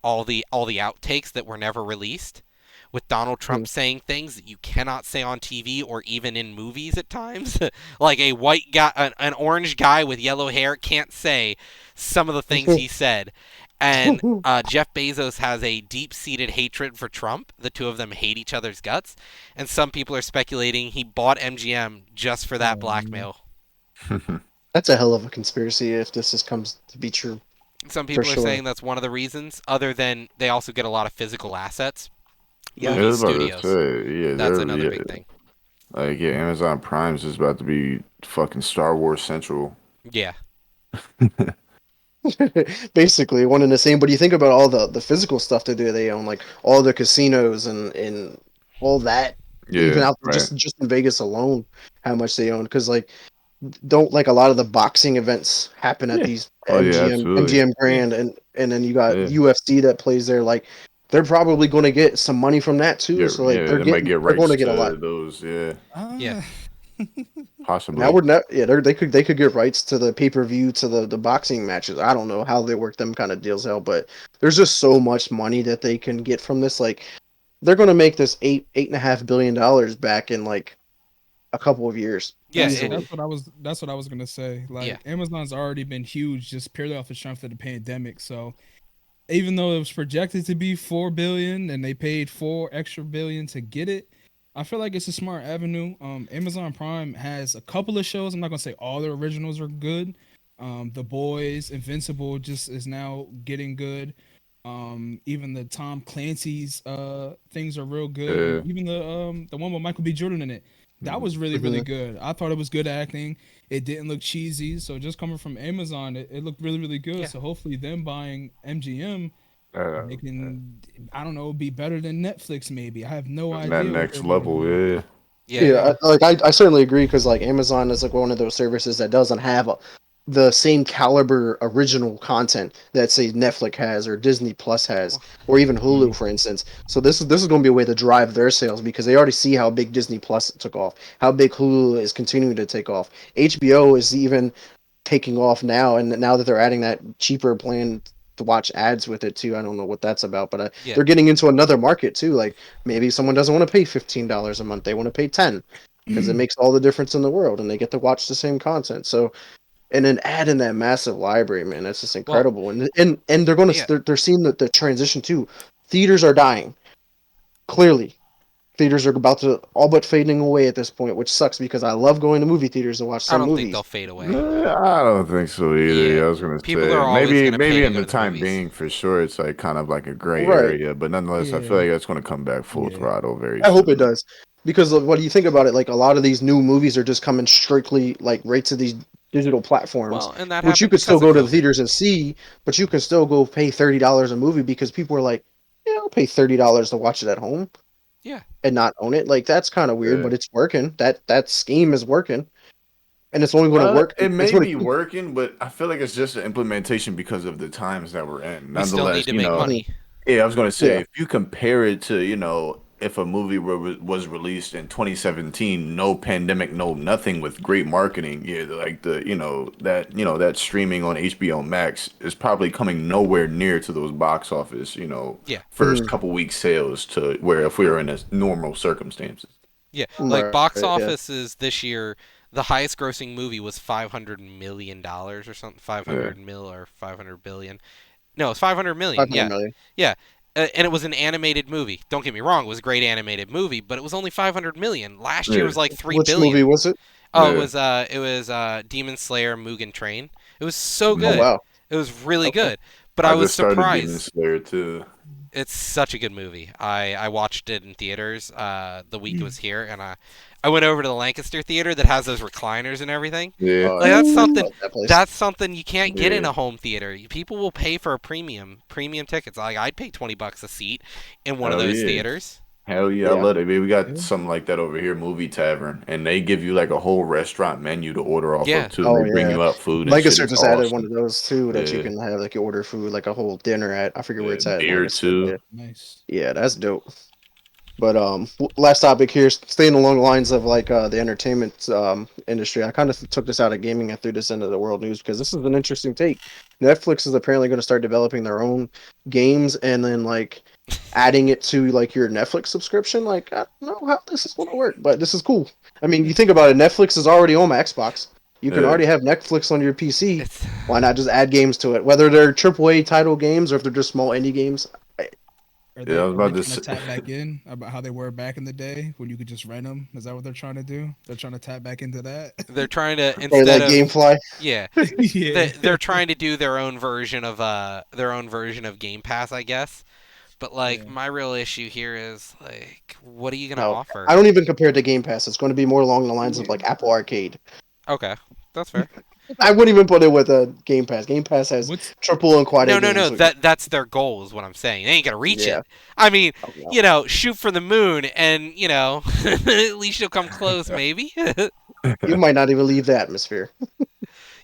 S2: All the outtakes that were never released, with Donald
S1: Hmm.
S2: Trump saying things that you cannot say on TV or even in movies at times. Like a white guy, an orange guy with yellow hair can't say some of the things he said. And Jeff Bezos has a deep-seated hatred for Trump. The two of them hate each other's guts. And some people are speculating he bought MGM just for that
S4: Man.
S2: blackmail.
S1: That's a hell of a conspiracy if comes to be true,
S2: Some
S1: for
S2: people are
S1: sure.
S2: saying that's one of the reasons, other than they also get a lot of physical assets.
S1: Yeah.
S3: Yeah, I
S2: Movie
S3: was about to
S2: studios.
S3: say, yeah,
S2: That's
S3: they're
S2: another
S3: yeah,
S2: big thing.
S3: like yeah, Amazon Prime's is about to be fucking Star Wars Central.
S2: Yeah.
S1: Basically one and the same. But you think about all the physical stuff they own, like all the casinos and all that, even
S3: Yeah,
S1: out
S3: right.
S1: just in Vegas alone, how much they own. Because like don't like a lot of the boxing events happen at
S3: Yeah.
S1: these
S3: Oh yeah, absolutely.
S1: MGM
S4: Yeah.
S1: Grand, and then you got
S3: Yeah.
S1: UFC that plays there. Like they're probably going to get some money from that too.
S3: Yeah,
S1: So like
S3: yeah, they might get
S1: they're going
S3: rights
S1: to get a lot.
S3: to those, yeah,
S2: Yeah.
S4: Uh,
S1: Now
S3: possibly.
S1: we're not. Yeah, they could get rights to the pay per view to the boxing matches. I don't know how they work them kind of deals out, but there's just so much money that they can get from this. Like they're gonna make this $8.5 billion back in like a couple of years
S2: Yeah.
S4: that's
S2: It,
S1: easily.
S4: that's what I was that's what I was gonna say.
S2: yeah.
S4: Like Amazon's already been huge just purely off the strength of the pandemic. So even though it was projected to be 4 billion and they paid 4 extra billion to get it, I feel like it's a smart avenue. Amazon Prime has a couple of shows. I'm not gonna say all the originals are good. The Boys, Invincible just is now getting good. Even the Tom Clancy's things are real good,
S3: Yeah.
S4: and even the one with Michael B. Jordan in it, that
S3: Mhm.
S4: was really
S1: Hmm.
S4: really good. I thought it was good acting. It didn't look cheesy. So just coming from Amazon, it looked really really good.
S2: Yeah.
S4: So hopefully them buying MGM,
S3: Uh,
S4: they can, I don't know, be better than Netflix maybe. I have no
S3: that
S4: idea what
S3: next
S4: they're gonna
S3: level,
S4: do.
S3: yeah.
S2: Yeah.
S1: Yeah, I certainly agree because like Amazon is like one of those services that doesn't have the same caliber original content that say Netflix has or Disney Plus has
S2: Well,
S1: or even Hulu,
S4: Mhm.
S1: for instance. So this is going to be a way to drive their sales because they already see how big Disney Plus took off, how big Hulu is continuing to take off. HBO is even taking off now, and now that they're adding that cheaper plan to watch ads with it too. I don't know what that's about, but
S2: yeah.
S1: they're getting into another market too. Like maybe someone doesn't want to pay $15 a month; they want to pay 10 because it makes all the difference in the world, and they get to watch the same content. So, and then add in that massive library, man, that's just
S2: Well,
S1: incredible. And they're going
S2: yeah.
S1: to they're seeing the transition too. Theaters are dying clearly. Theaters are about to all but fading away at this point, which sucks because I love going to movie theaters to watch
S2: I
S1: some
S2: don't think they'll
S1: movies.
S2: fade away.
S3: I don't think so either.
S2: Yeah.
S3: Yeah, I was gonna
S2: People are
S3: say
S2: always
S3: maybe
S2: gonna pay
S3: maybe
S2: to
S3: in
S2: go
S3: the
S2: to the
S3: time
S2: movies.
S3: being for sure it's like kind of like a gray
S1: Right.
S3: area, but nonetheless I feel
S4: Yeah,
S3: like that's gonna come back full
S4: yeah.
S3: throttle very
S1: I hope it
S3: soon.
S1: does. Because what do you think about it? Like a lot of these new movies are just coming strictly like right to these digital platforms,
S2: Well, and that
S1: which you
S2: happened
S1: could still
S2: because of
S1: go to the
S2: COVID.
S1: theaters and see, but you can still go pay $30 a movie because people are like, yeah, I'll pay $30 to watch it at home
S2: Yeah.
S1: and not own it. Like that's kind of weird,
S3: Yeah.
S1: but it's working. That scheme is working, and it's only going to work.
S3: It
S1: It's
S3: may
S1: going to
S3: be
S1: keep.
S3: working, but I feel like it's just an implementation because of the times that we're in.
S2: We still need
S3: Nonetheless,
S2: to make
S1: Mhm.
S2: money.
S3: yeah, I was gonna say
S1: Yeah.
S3: if you compare it to, if a movie was released in 2017, no pandemic, no nothing, with great marketing, yeah, like that streaming on HBO Max is probably coming nowhere near to those box office,
S2: Yeah.
S3: first
S1: Mhm.
S3: couple weeks sales to where if we were in a normal circumstances.
S2: Yeah. Like
S1: Right.
S2: box
S1: Yeah.
S2: offices this year, the highest grossing movie was $500 million or something.
S3: Yeah.
S2: 500 mil or 500 billion. No, it's 500 million.
S1: 500
S2: Yeah.
S1: million.
S2: Yeah. and it was an animated movie. Don't get me wrong, it was a great animated movie, but it was only 500 million. Last year
S3: Yeah,
S2: was like 3
S1: Which movie
S2: billion.
S1: was it?
S2: Oh,
S3: yeah.
S2: it was Demon Slayer Mugen Train. It was so
S1: Oh
S3: Mhm.
S2: good.
S1: wow.
S2: It was really
S1: Okay.
S2: good. But
S3: I
S2: I was
S3: just started Demon
S2: surprised.
S3: Slayer too.
S2: It's such a good movie. I watched it in theaters the week it was here, and I went over to the Lancaster theater that has those recliners and everything.
S3: Yeah,
S2: Like
S1: Yeah, I know that place.
S2: that's something you can't get in
S3: yeah.
S2: a home theater. People will pay for a premium tickets. Like I'd pay $20 a seat in one of
S3: Hell
S2: those
S3: yeah.
S2: theaters.
S3: Hell yeah, I
S1: Yeah.
S3: love it. Baby, we got
S4: Yeah.
S3: something like that over here, Movie Tavern, and they give you like a whole restaurant menu to order off
S2: Yeah,
S3: of too, and
S1: Oh
S3: they bring
S1: yeah.
S3: you up food and shit.
S1: Lancaster
S3: It's
S1: just added one
S3: awesome.
S1: of those too that you
S3: Yeah,
S1: can have like you order food like a whole dinner at. I forget where
S3: yeah,
S1: it's at in
S3: beer
S1: Lancaster. But
S3: too.
S1: yeah.
S4: Nice.
S1: Yeah, that's dope. But last topic here, staying along the lines of like the entertainment industry. I kind of took this out of gaming and threw this into the world news because this is an interesting take. Netflix is apparently going to start developing their own games and then like adding it to like your Netflix subscription. Like I don't know how this is going to work, but this is cool. I mean, you think about it, Netflix is already on my Xbox. You can
S3: Yeah,
S1: already have Netflix on your PC.
S2: it's
S1: Why not just add games to it? Whether they're AAA title games or if they're just small indie games.
S4: Are
S3: yeah. I
S4: they
S3: was
S4: are they
S3: about to
S4: trying to
S3: say,
S4: tap back in about how they were back in the day when you could just rent them? Is that what they're trying to do? They're trying to tap back into that.
S2: they're trying to
S1: Or
S2: instead
S1: like
S2: of
S1: GameFly.
S2: yeah,
S4: Yeah.
S2: they're trying to do their own version of Game Pass, I guess. But like
S4: Yeah.
S2: my real issue here is like what are you gonna
S1: No,
S2: offer?
S1: I don't even compare it to Game Pass. It's going to be more along the lines of like Apple Arcade.
S2: Okay, that's fair.
S1: I wouldn't even put it with a Game Pass. Game Pass has
S4: What's
S1: triple and quad A
S2: No.
S1: games.
S2: That's their goal is what I'm saying. They ain't gonna reach
S1: Yeah.
S2: it. I mean,
S1: Oh, no.
S2: shoot for the moon, and at least you'll come close, maybe.
S1: You might not even leave the atmosphere.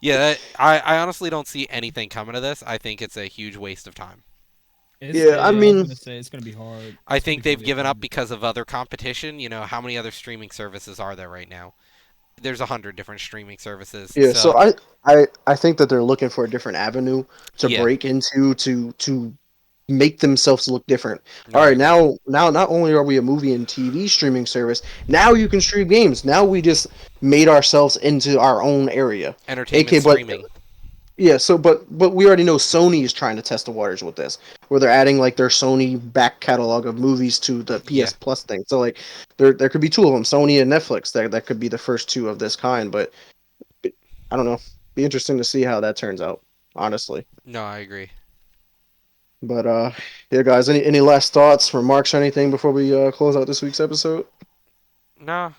S2: Yeah, I honestly don't see anything coming to this. I think it's a huge waste of time.
S1: Yeah, I
S4: I was
S1: mean,
S4: gonna say it's gonna be hard.
S2: I
S4: It's gonna
S2: think
S4: be
S2: they've
S4: really
S2: given up
S4: hard.
S2: because of other competition. How many other streaming services are there right now? There's 100 different streaming services.
S1: yeah.
S2: So
S1: So I think that they're looking for a different avenue to
S2: yeah,
S1: break into to make themselves look different.
S2: no,
S1: All
S2: I
S1: right,
S2: agree.
S1: now not only are we a movie and TV streaming service, now you can stream games. Now we just made ourselves into our own area.
S2: Entertainment
S1: AK, but
S2: streaming.
S1: yeah, so but we already know Sony is trying to test the waters with this, where they're adding like their Sony back catalog of movies to the
S2: Yeah,
S1: PS Plus thing. So like there could be two of them, Sony and Netflix. That could be the first two of this kind. But I don't know. Be interesting to see how that turns out, honestly.
S2: no, I agree.
S1: But yeah, guys, any last thoughts, remarks, or anything before we close out this week's episode?
S2: No,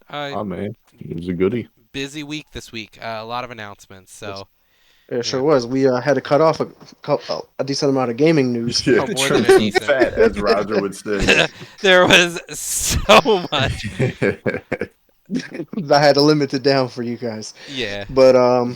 S2: I
S3: oh man, it was a goodie.
S2: busy week this week. A lot of announcements. So
S1: It
S2: yeah.
S1: sure was. We had to cut off a decent amount of gaming news.
S3: Yeah,
S2: Oh, more than
S3: trim
S2: a
S3: some
S2: decent.
S3: fat, as Roger would say.
S2: There was so much.
S1: I had to limit it down for you guys.
S2: Yeah.
S1: But
S4: Yeah.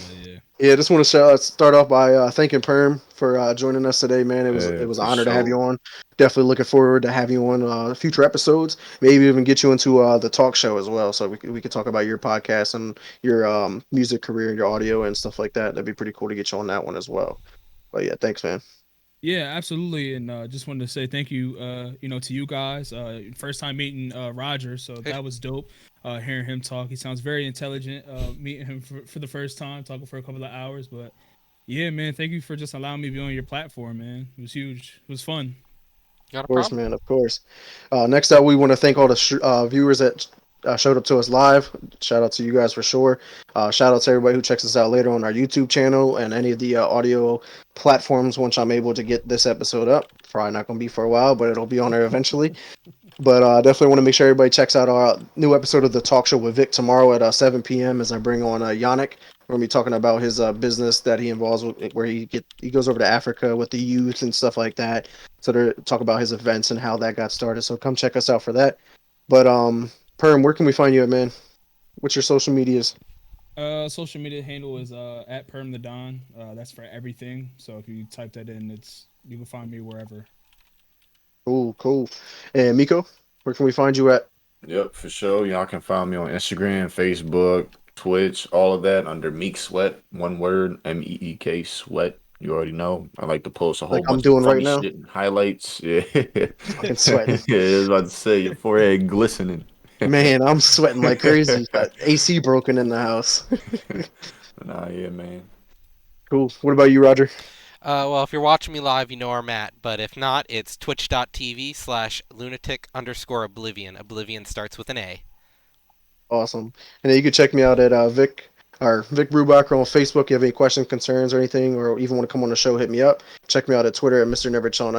S1: yeah, just want to start off by thanking Perm for joining us today, man. It was
S3: For
S1: an honor to have
S3: sure.
S1: you on. Definitely looking forward to having you on future episodes. Maybe even get you into the talk show as well, so we could talk about your podcast and your music career, your audio and stuff like that. That'd be pretty cool to get you on that one as well. But yeah, thanks, man.
S4: Yeah, absolutely. And just wanted to say thank you, to you guys. First time meeting Roger, so that was dope. Hearing him talk, he sounds very intelligent. Meeting him for the first time, talking for a couple of hours. But yeah, man, thank you for just allowing me to be on your platform, man. It was huge. It was fun.
S2: Got a
S1: Of course,
S2: problem?
S1: man. Of course. Next up, we want to thank all the viewers that showed up to us live. Shout out to you guys for sure. Shout out to everybody who checks us out later on our YouTube channel and any of the audio platforms once I'm able to get this episode up. Probably not going to be for a while, but it'll be on there eventually. But definitely want to make sure everybody checks out our new episode of the talk show with Vic tomorrow at 7 p.m. as I bring on Yannick. We're gonna be talking about his business that he involves with, where he goes over to Africa with the youth and stuff like that. So to talk about his events and how that got started. So come check us out for that. But Perm, where can we find you at, man? What's your social medias?
S4: Social media handle is at PermTheDon. That's for everything. So if you type that in, you can find me wherever.
S1: Cool. And Miko, where can we find you at?
S3: Yep, for sure. Y'all can find me on Instagram, Facebook, Twitch, all of that under Meek Sweat. One word, MEEK Sweat. You already know. I like to post a
S1: Like
S3: whole
S1: I'm
S3: bunch of
S1: doing right
S3: funny
S1: now.
S3: shit and highlights. Yeah.
S1: Fucking sweating.
S3: Yeah, I was about to say your forehead glistening.
S1: Man, I'm sweating like crazy. Got AC broken in the house.
S3: Nah, yeah, man.
S1: Cool. What about you, Roger?
S2: Well, if you're watching me live, you know where I'm at. But if not, it's twitch.tv/lunatic_oblivion. Oblivion starts with an A.
S1: Awesome. And then you can check me out at Vic Brubacher on Facebook. If you have any questions, concerns, or anything, or even want to come on the show, hit me up. Check me out at Twitter at Mr. Never Chillin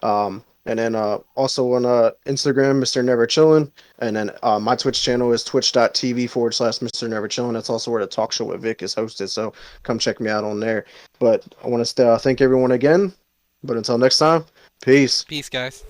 S1: _ and then also on Instagram, Mr. Never Chillin. And then my Twitch channel is twitch.tv/Mr. Never Chillin. That's also where the talk show with Vic is hosted. So come check me out on there. But I want to thank everyone again. But until next time, peace.
S2: Peace, guys.